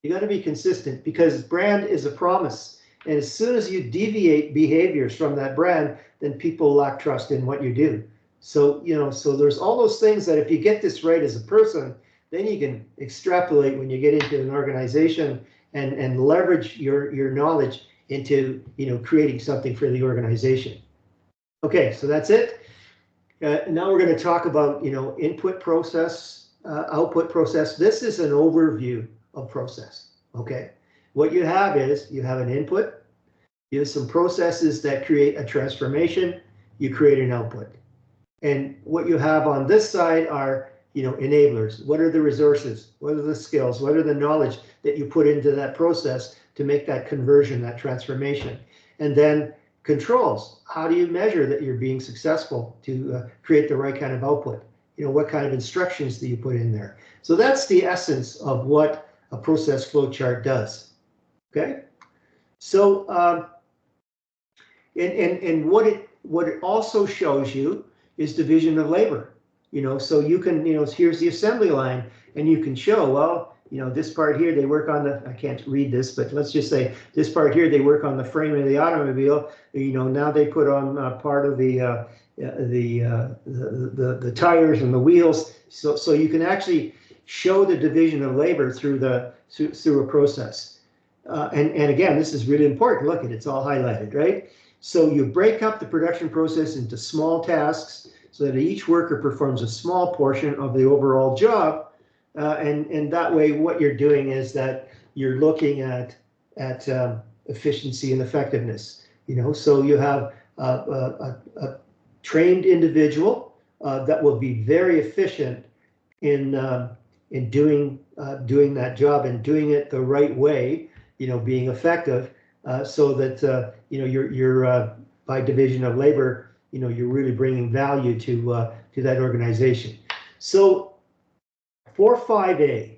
You got to be consistent because brand is a promise. And as soon as you deviate behaviors from that brand, then people lack trust in what you do. So, so there's all those things that if you get this right as a person, then you can extrapolate when you get into an organization and leverage your knowledge into, creating something for the organization. Okay, so that's it. Now we're going to talk about, input process, output process. This is an overview of process. Okay, what you have is you have an input, you have some processes that create a transformation, you create an output. And what you have on this side are, enablers. What are the resources? What are the skills? What are the knowledge that you put into that process to make that conversion, that transformation? And then controls. How do you measure that you're being successful to create the right kind of output? What kind of instructions do you put in there? So that's the essence of what a process flow chart does. Okay. So and what it also shows you is division of labor. So you can, here's the assembly line, and you can show, well, this part here, they work on the, I can't read this, but let's just say this part here, they work on the frame of the automobile. Now they put on part of the tires and the wheels. So you can actually show the division of labor through a process. And again, this is really important. Look at it, it's all highlighted, right? So you break up the production process into small tasks so that each worker performs a small portion of the overall job. And that way, what you're doing is that you're looking at efficiency and effectiveness. So you have a trained individual that will be very efficient in doing that job and doing it the right way. Being effective, so that you're by division of labor, you're really bringing value to that organization. So for 5A,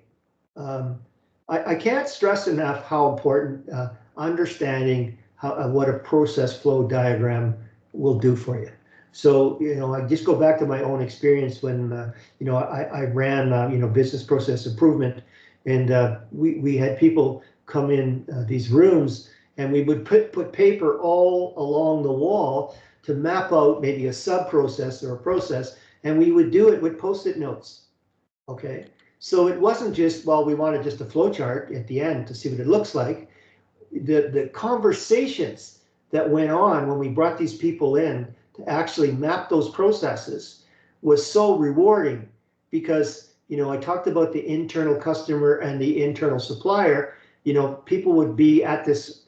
I can't stress enough how important understanding what a process flow diagram will do for you. So, I just go back to my own experience when, I ran, business process improvement, and we had people come in these rooms, and we would put paper all along the wall to map out maybe a sub-process or a process, and we would do it with Post-it notes, okay? So it wasn't just, well, we wanted just a flow chart at the end to see what it looks like. The conversations that went on when we brought these people in to actually map those processes was so rewarding, because I talked about the internal customer and the internal supplier. People would be at this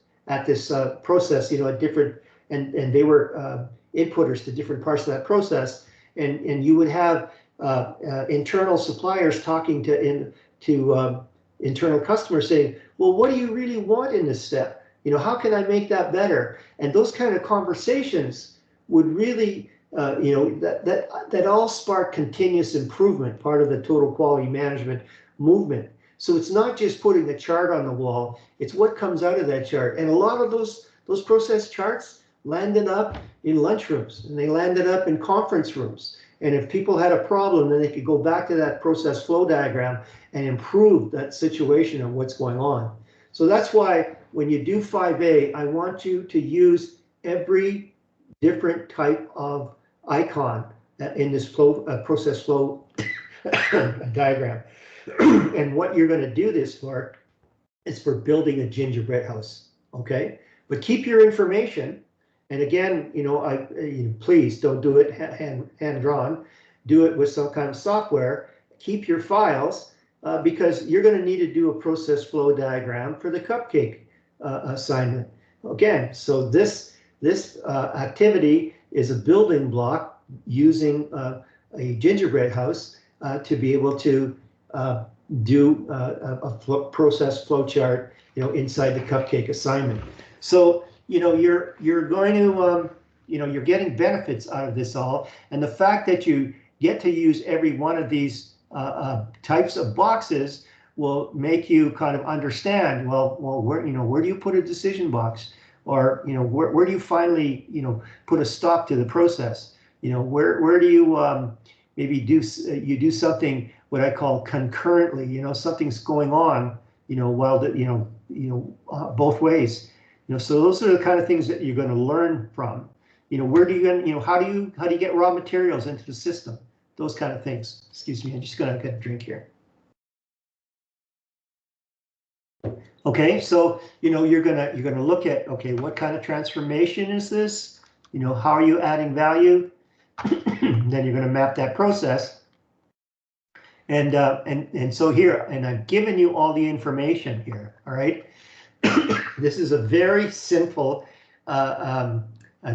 process, at different, and they were inputters to different parts of that process, and you would have internal suppliers talking to internal customers saying, well, what do you really want in this step? How can I make that better? And those kind of conversations would really, that all spark continuous improvement, part of the total quality management movement. So it's not just putting a chart on the wall, it's what comes out of that chart. And a lot of those process charts landed up in lunchrooms, and they landed up in conference rooms. And if people had a problem, then they could go back to that process flow diagram and improve that situation of what's going on. So that's why when you do 5A, I want you to use every different type of icon in this process flow diagram. And what you're going to do this for is for building a gingerbread house, okay? But keep your information. And again, please don't do it hand-drawn. Do it with some kind of software. Keep your files, because you're going to need to do a process flow diagram for the cupcake assignment. Again, so this activity is a building block using a gingerbread house to be able to do a process flow chart, inside the cupcake assignment. So you're going to, you're getting benefits out of this all. And the fact that you get to use every one of these types of boxes will make you kind of understand, well, where do you put a decision box? Or, where do you finally, put a stop to the process? Where do you maybe do something, what I call concurrently, something's going on, while both ways. So those are the kind of things that you're going to learn from. Where do you, how do you get raw materials into the system? Those kind of things. Excuse me, I'm just going to get a drink here. Okay, so you're gonna look at, okay, what kind of transformation is this? How are you adding value? Then you're going to map that process. And so here, and I've given you all the information here. All right. This is a very simple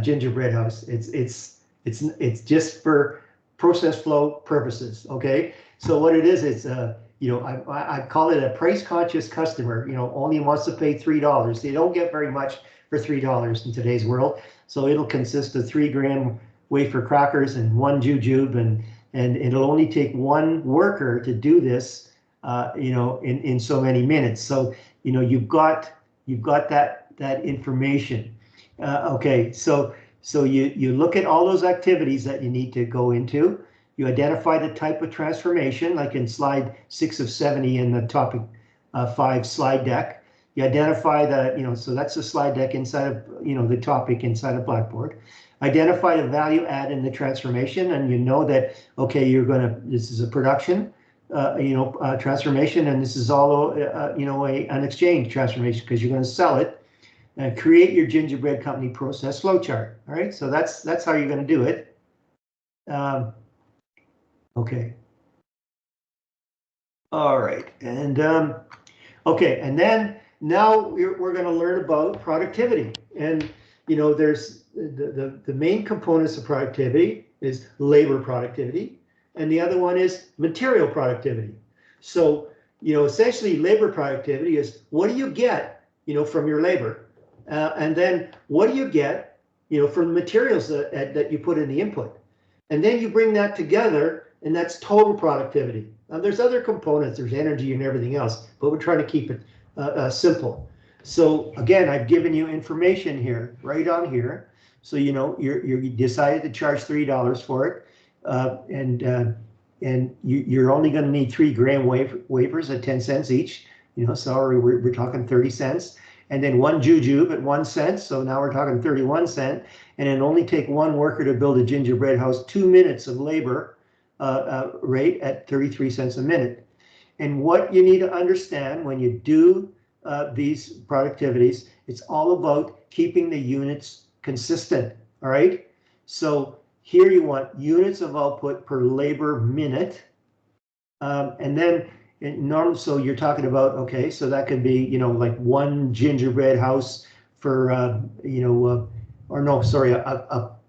gingerbread house. It's just for process flow purposes. Okay. So what it is, it's I call it a price conscious customer. Only wants to pay $3. They don't get very much for $3 in today's world. So it'll consist of 3 gram wafer crackers and 1 jujube, and it'll only take 1 worker to do this, in so many minutes. So you've got that information. Okay, so you look at all those activities that you need to go into. You identify the type of transformation, like in slide 6 of 70 in the topic 5 slide deck. You identify the, so that's the slide deck inside of, the topic inside of Blackboard. Identify the value add in the transformation, and that, okay, this is a production, transformation, and this is all, an exchange transformation, because you're going to sell it. And create your gingerbread company process flow chart. All right, so that's how you're going to do it. Okay. All right, and okay, and then now we're going to learn about productivity, and there's the main components of productivity is labor productivity, and the other one is material productivity. So essentially labor productivity is what do you get from your labor, And then what do you get, from the materials that you put in the input? And then you bring that together, and that's total productivity. Now, there's other components, there's energy and everything else, but we're trying to keep it simple. So again, I've given you information here, right on here. So you decided to charge $3 for it, and you're only going to need 3 gram wafers at 10 cents each. So we're talking 30 cents, and then 1 jujube at 1 cent. So now we're talking 31 cents, and it only take 1 worker to build a gingerbread house, 2 minutes of labor rate at 33 cents a minute. And what you need to understand when you do these productivities, it's all about keeping the units consistent, all right? So here you want units of output per labor minute. And then so you're talking about, okay, so that could be, like 1 gingerbread house for, or no, sorry, I'll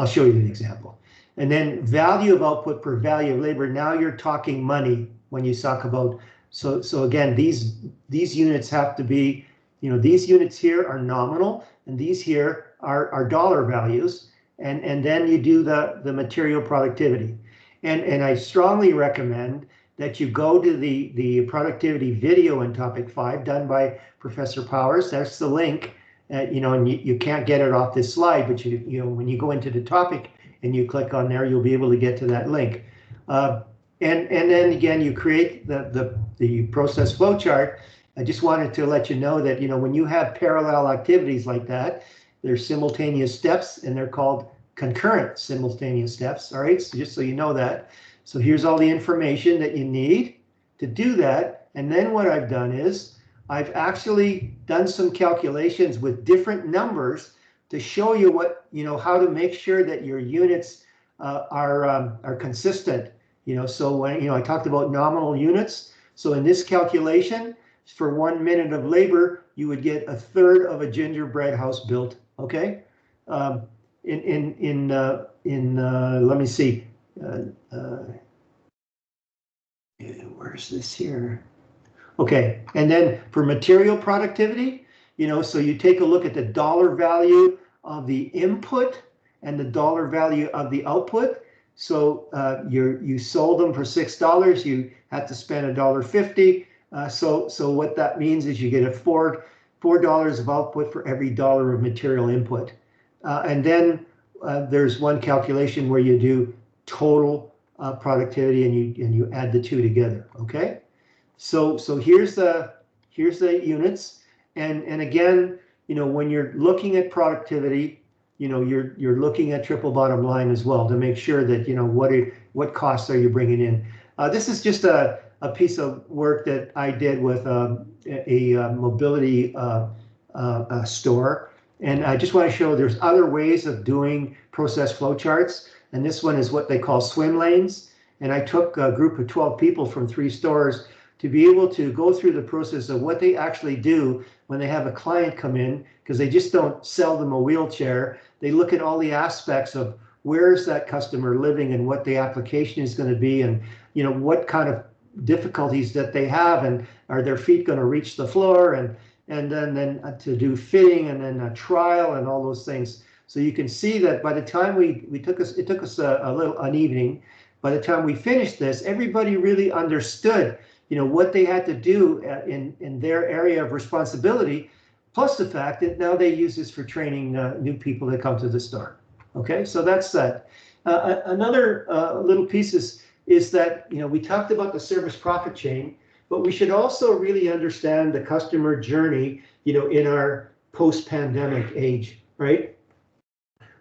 show you an example. And then value of output per value of labor. Now you're talking money when you talk about, so again, these units have to be, these units here are nominal, and these here are dollar values. And then you do the material productivity. And I strongly recommend that you go to the productivity video in topic 5 done by Professor Powers. That's the link, and you can't get it off this slide, but when you go into the topic and you click on there, you'll be able to get to that link. And then again, you create the process flow chart. I just wanted to let you know that, when you have parallel activities like that, there's simultaneous steps, and they're called concurrent simultaneous steps. All right, so just so you know that. So here's all the information that you need to do that. And then what I've done is I've actually done some calculations with different numbers to show you what, how to make sure that your units are consistent. So when, I talked about nominal units. So in this calculation, for 1 minute of labor, you would get 1/3 of a gingerbread house built. Okay. Let me see. Where's this here? Okay, and then for material productivity, so you take a look at the dollar value of the input and the dollar value of the output. So you sold them for $6, you had to spend $1.50. So what that means is you get $4 of output for every dollar of material input. And then there's one calculation where you do total productivity, and you add the two together. Okay, so here's the units, and again, when you're looking at productivity, you're looking at triple bottom line as well to make sure that what costs are you bringing in. This is just a piece of work that I did with a mobility store. And I just want to show there's other ways of doing process flow charts. And this one is what they call swim lanes. And I took a group of 12 people from 3 stores to be able to go through the process of what they actually do when they have a client come in, because they just don't sell them a wheelchair. They look at all the aspects of where is that customer living and what the application is going to be, and what kind of difficulties that they have, and are their feet going to reach the floor, and then to do fitting, and then a trial, and all those things. So you can see that by the time it took us an evening. By the time we finished this, everybody really understood, what they had to do in their area of responsibility, plus the fact that now they use this for training new people that come to the store. Okay, so that's that. Another little piece is that, we talked about the service profit chain, but we should also really understand the customer journey, in our post-pandemic age, right?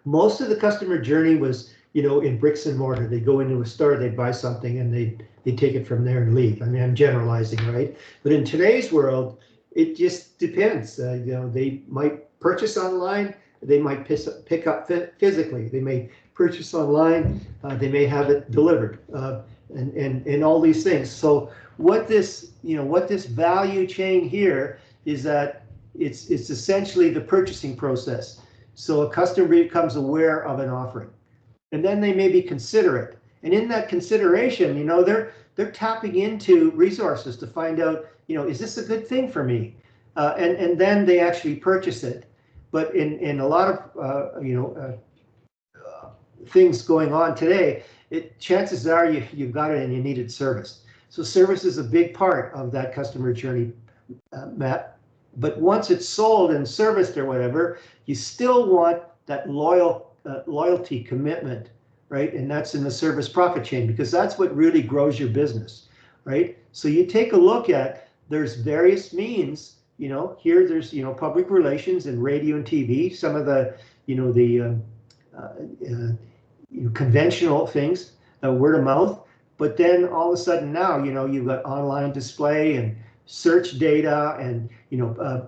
Most of the customer journey was, in bricks and mortar. They go into a store, they buy something, and they take it from there and leave. I mean, I'm generalizing, right? But in today's world, it just depends. They might purchase online, they might pick up physically, they may purchase online, they may have it delivered, and all these things. So what this value chain here is that it's essentially the purchasing process. So a customer becomes aware of an offering, and then they maybe consider it. And in that consideration, they're tapping into resources to find out, is this a good thing for me? and then they actually purchase it. But in a lot of things going on today, chances are you've got it and you needed service. So service is a big part of that customer journey map. But once it's sold and serviced or whatever, you still want that loyalty commitment, right? And that's in the service profit chain, because that's what really grows your business, right? So you take a look at, there's various means, here there's, public relations and radio and TV, some of the, conventional things, word of mouth. But then all of a sudden now, you've got online display and search data and,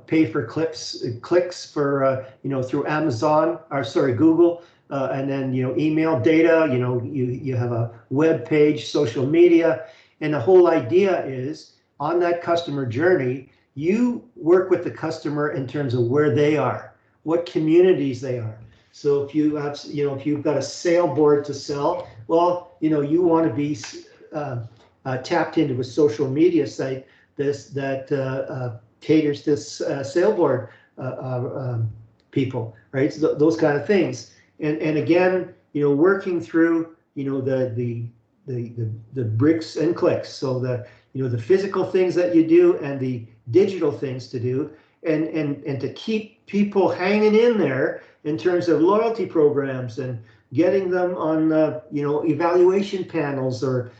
pay for clicks for, through Amazon, or sorry, Google, and then, email data, you have a web page, social media. And the whole idea is on that customer journey, you work with the customer in terms of where they are, what communities they are. So if you have, if you've got a sale board to sell, well, you want to be tapped into a social media site that caters this sale board people, right? So those kind of things. And again, working through, the bricks and clicks. So the physical things that you do and the digital things to do, and to keep people hanging in there in terms of loyalty programs and getting them on evaluation panels or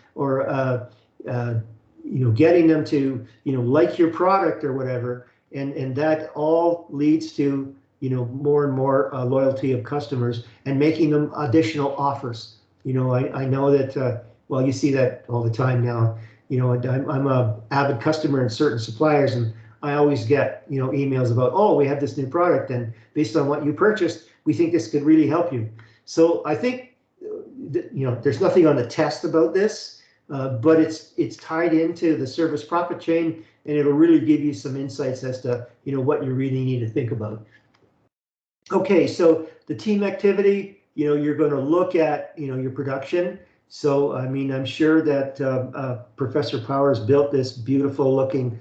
getting them to like your product or whatever, and that all leads to more and more loyalty of customers and making them additional offers. I know that well, you see that all the time now. I'm a avid customer in certain suppliers, and I always get emails about, oh, we have this new product, and based on what you purchased, we think this could really help you. So I think there's nothing on the test about this, but it's tied into the service profit chain, and it'll really give you some insights as to what you really need to think about. Okay, so the team activity, you're going to look at your production. So I mean, I'm sure that Professor Powers built this beautiful looking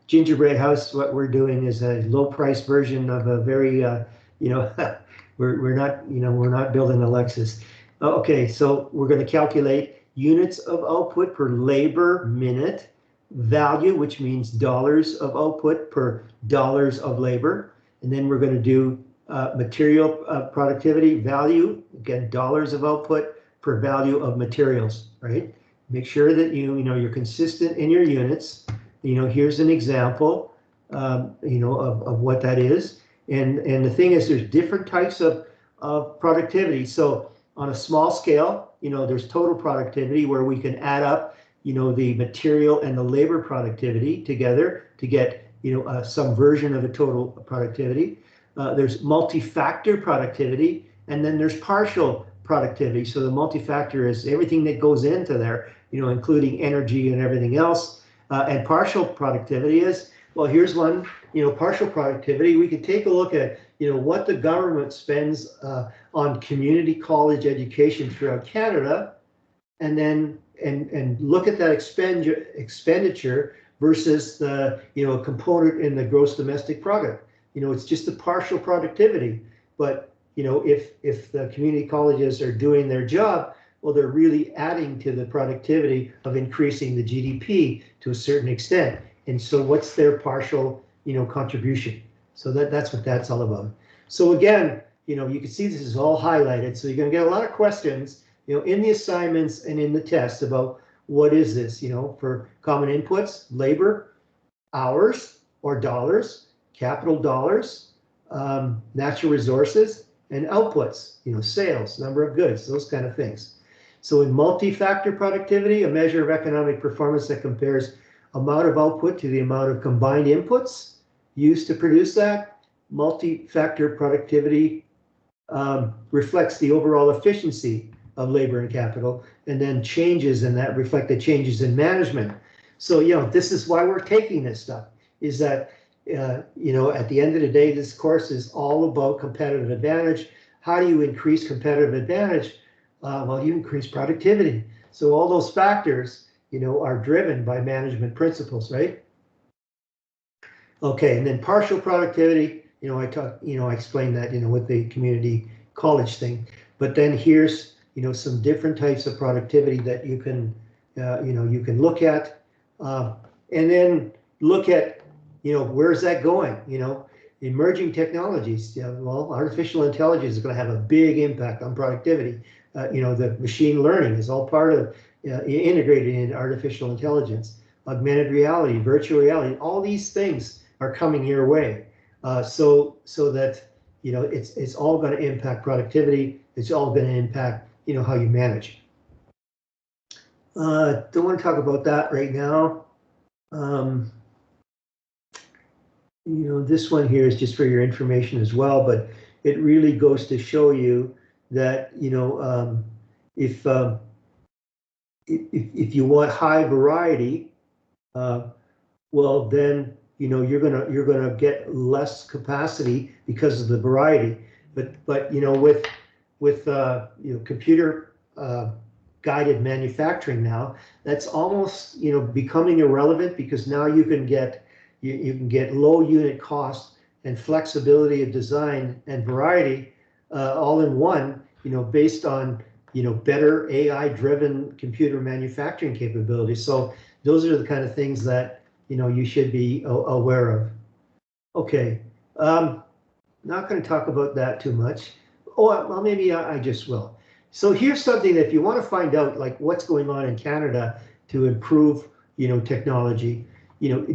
gingerbread house. What we're doing is a low price version of a very we're not building a Lexus. Okay, so we're going to calculate units of output per labor minute, value, which means dollars of output per dollars of labor, and then we're going to do material productivity, value, again, dollars of output per value of materials, right? Make sure that you're consistent in your units. Here's an example, of what that is. And the thing is, there's different types of productivity. So on a small scale, there's total productivity where we can add up, the material and the labor productivity together to get, some version of a total productivity. There's multi-factor productivity, and then there's partial productivity. So the multi-factor is everything that goes into there, including energy and everything else. And partial productivity is, well, here's one, partial productivity. We could take a look at, what the government spends on community college education throughout Canada, and then and look at that expenditure versus the component in the gross domestic product. It's just a partial productivity, but if the community colleges are doing their job, well, they're really adding to the productivity of increasing the GDP to a certain extent. And so what's their partial, contribution? So that's what that's all about. So again, you can see this is all highlighted. So you're going to get a lot of questions, in the assignments and in the tests about what is this, for common inputs, labor, hours or dollars, capital dollars, natural resources, and outputs, sales, number of goods, those kind of things. So in multi-factor productivity, a measure of economic performance that compares amount of output to the amount of combined inputs used to produce that, multi-factor productivity reflects the overall efficiency of labor and capital, and then changes in that reflect the changes in management. So, this is why we're taking this stuff, is that at the end of the day, this course is all about competitive advantage. How do you increase competitive advantage? Well, you increase productivity. So all those factors, are driven by management principles, right? Okay, and then partial productivity, I explained that, with the community college thing. But then here's, some different types of productivity that you can, you can look at, and then look at, where's that going? Emerging technologies. Well, artificial intelligence is going to have a big impact on productivity. The machine learning is all part of integrated in artificial intelligence. Augmented reality, virtual reality, all these things are coming your way. So that it's all going to impact productivity. It's all going to impact how you manage. Don't want to talk about that right now. This one here is just for your information as well, but it really goes to show you that if you want high variety, well then you're gonna get less capacity because of the variety. But with computer guided manufacturing now, that's almost becoming irrelevant, because now you can get low unit cost and flexibility of design and variety all in one, based on better AI driven computer manufacturing capabilities. So those are the kind of things that you should be aware of. Okay, not going to talk about that too much. Oh, well, maybe I just will. So here's something that if you want to find out like what's going on in Canada to improve technology,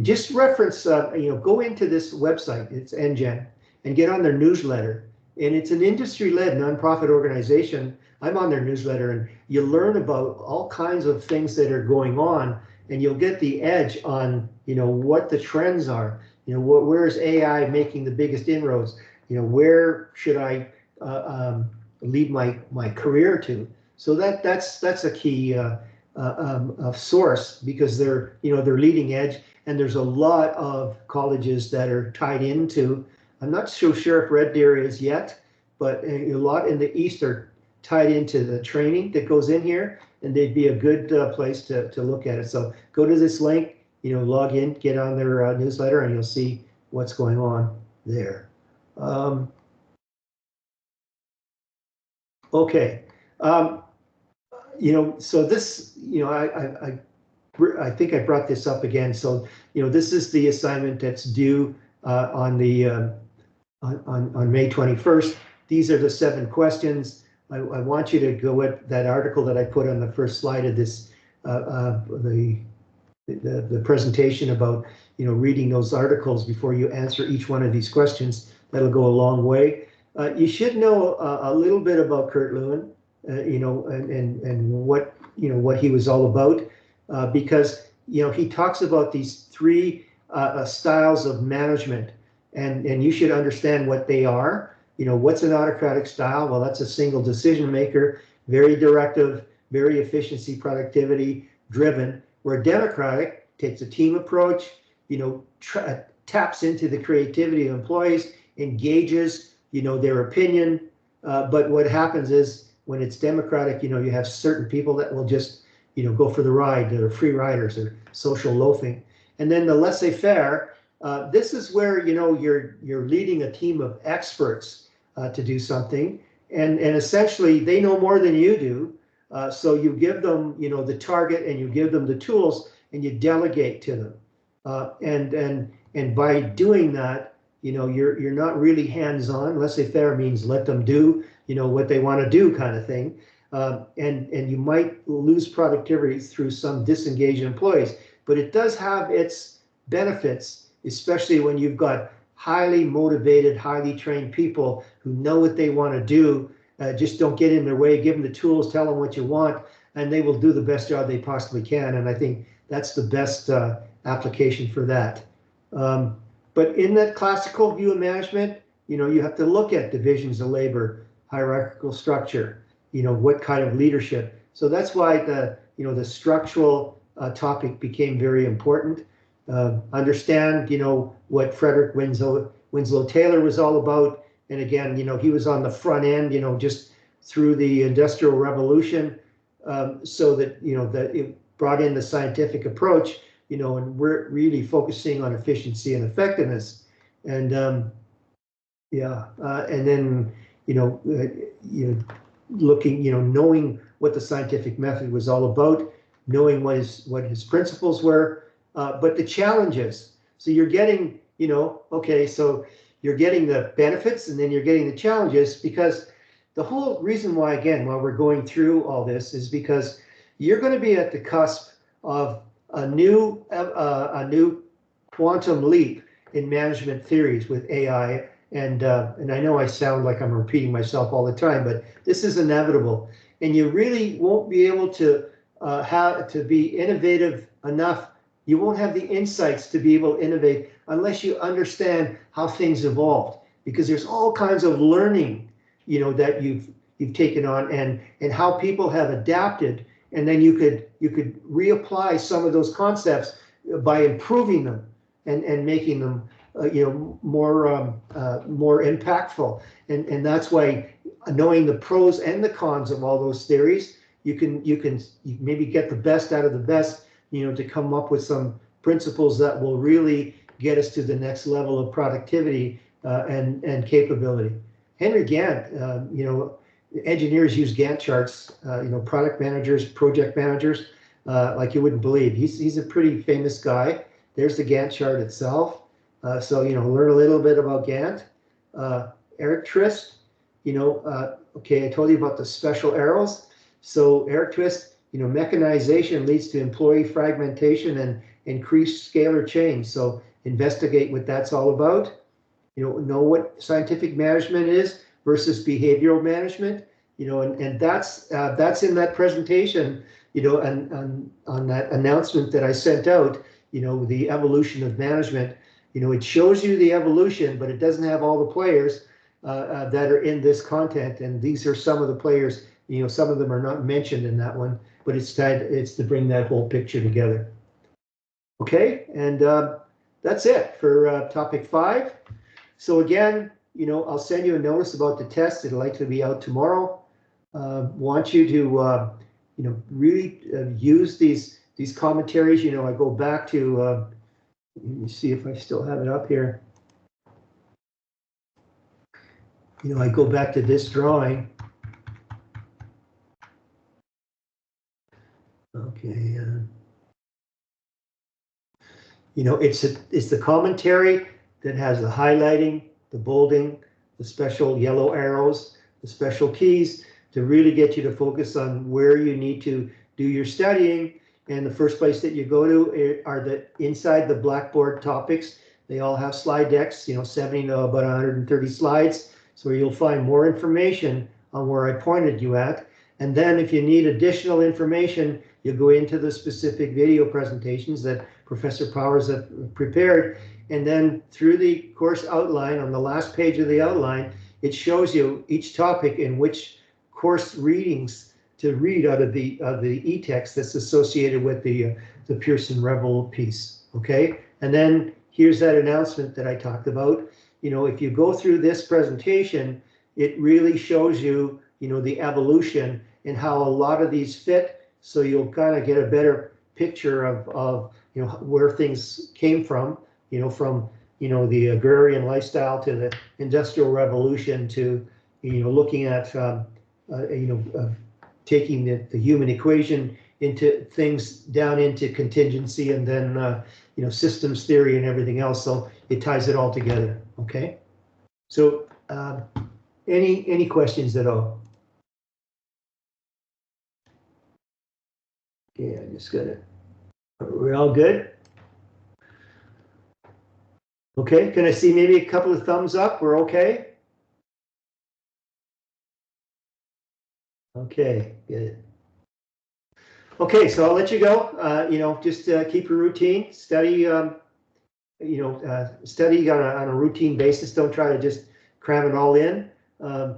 just reference go into this website, it's NGen, and get on their newsletter. And it's an industry-led nonprofit organization. I'm on their newsletter, and you learn about all kinds of things that are going on, and you'll get the edge on what the trends are. Where is AI making the biggest inroads? Where should I lead my career to? So that's a key source, because they're leading edge, and there's a lot of colleges that are tied into. I'm not so sure if Red Deer is yet, but a lot in the East are tied into the training that goes in here, and they'd be a good place to look at it. So go to this link, log in, get on their newsletter, and you'll see what's going on there. Okay, so this, I think I brought this up again. So this is the assignment that's due on May 21st. These are the 7 questions. I want you to go with that article that I put on the first slide of this, the presentation about reading those articles before you answer each one of these questions. That'll go a long way. You should know a little bit about Kurt Lewin, and what he was all about, because he talks about these 3 styles of management, and you should understand what they are. What's an autocratic style? Well, that's a single decision maker, very directive, very efficiency, productivity driven. Where democratic takes a team approach, taps into the creativity of employees, engages, their opinion. But what happens is when it's democratic, you have certain people that will just, go for the ride. They're free riders or social loafing. And then the laissez-faire, this is where, you're leading a team of experts to do something. And essentially they know more than you do. So you give them, the target, and you give them the tools, and you delegate to them. And by doing that, you're not really hands-on. Laissez-faire means let them do, what they want to do, kind of thing. And you might lose productivity through some disengaged employees, but it does have its benefits, especially when you've got highly motivated, highly trained people who know what they want to do. Just don't get in their way, give them the tools, tell them what you want, and they will do the best job they possibly can. And I think that's the best application for that. But in that classical view of management, you have to look at divisions of labor, hierarchical structure, what kind of leadership. So that's why the structural topic became very important. Understand, what Frederick Winslow Taylor was all about. And again, he was on the front end, just through the Industrial Revolution, so that, that it brought in the scientific approach. you know, and we're really focusing on efficiency and effectiveness. And yeah, and then, you know, looking, you know, knowing what the scientific method was all about, knowing what his principles were, but the challenges. So you're getting, you know, okay, so you're getting the benefits and then you're getting the challenges, because the whole reason why, again, while we're going through all this is because you're going to be at the cusp of a new quantum leap in management theories with AI. And I know I sound like I'm repeating myself all the time, but this is inevitable. And you really won't be able to have to be innovative enough. You won't have the insights to be able to innovate unless you understand how things evolved, because there's all kinds of learning, you know, that you've taken on, and how people have adapted, and then you could reapply some of those concepts by improving them and making them you know, more impactful. And that's why knowing the pros and the cons of all those theories, you can maybe get the best out of the best, you know, to come up with some principles that will really get us to the next level of productivity and capability. Henry Gantt, you know, engineers use Gantt charts, you know, product managers, project managers, like you wouldn't believe. He's a pretty famous guy. There's the Gantt chart itself. So, you know, learn a little bit about Gantt. Eric Trist, you know, okay, I told you about the special arrows. So Eric Trist, you know, mechanization leads to employee fragmentation and increased scalar change. So investigate what that's all about. You know what scientific management is versus behavioral management. You know, and that's in that presentation. You know, and on that announcement that I sent out. You know, the evolution of management. You know, it shows you the evolution, but it doesn't have all the players that are in this content. And these are some of the players. You know, some of them are not mentioned in that one, but it's to bring that whole picture together. Okay, and that's it for topic 5. So again, you know, I'll send you a notice about the test. It'll likely be out tomorrow. Want you to, you know, really use these commentaries. You know, I go back to, let me see if I still have it up here. You know, I go back to this drawing. Okay. You know, it's the commentary that has the highlighting, the bolding, the special yellow arrows, the special keys to really get you to focus on where you need to do your studying. And the first place that you go to are inside the Blackboard topics. They all have slide decks, you know, 70 to about 130 slides. So you'll find more information on where I pointed you at. And then if you need additional information, you go into the specific video presentations that Professor Powers have prepared. And then through the course outline, on the last page of the outline, it shows you each topic in which course readings to read out of the e-text that's associated with the Pearson Revel piece. Okay, and then here's that announcement that I talked about. You know, if you go through this presentation, it really shows you, you know, the evolution and how a lot of these fit. So you'll kind of get a better picture of you know, where things came from. You know, from, you know, the agrarian lifestyle to the industrial revolution to, you know, looking at you know, taking the human equation into things down into contingency, and then you know, systems theory and everything else. So it ties it all together. Okay. So any questions at all? Yeah, I just got it. We're all good. Okay. Can I see maybe a couple of thumbs up? We're okay. Okay, good. Okay, so I'll let you go. You know, just keep your routine, study. You know, study on a routine basis. Don't try to just cram it all in.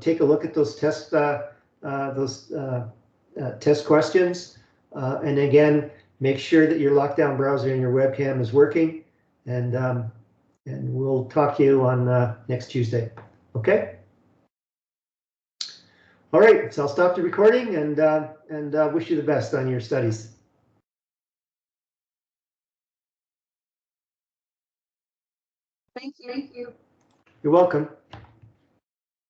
Take a look at those test questions, and again, make sure that your lockdown browser and your webcam is working. And we'll talk to you on next Tuesday. Okay. All right, so I'll stop the recording and wish you the best on your studies. Thank you. You're welcome.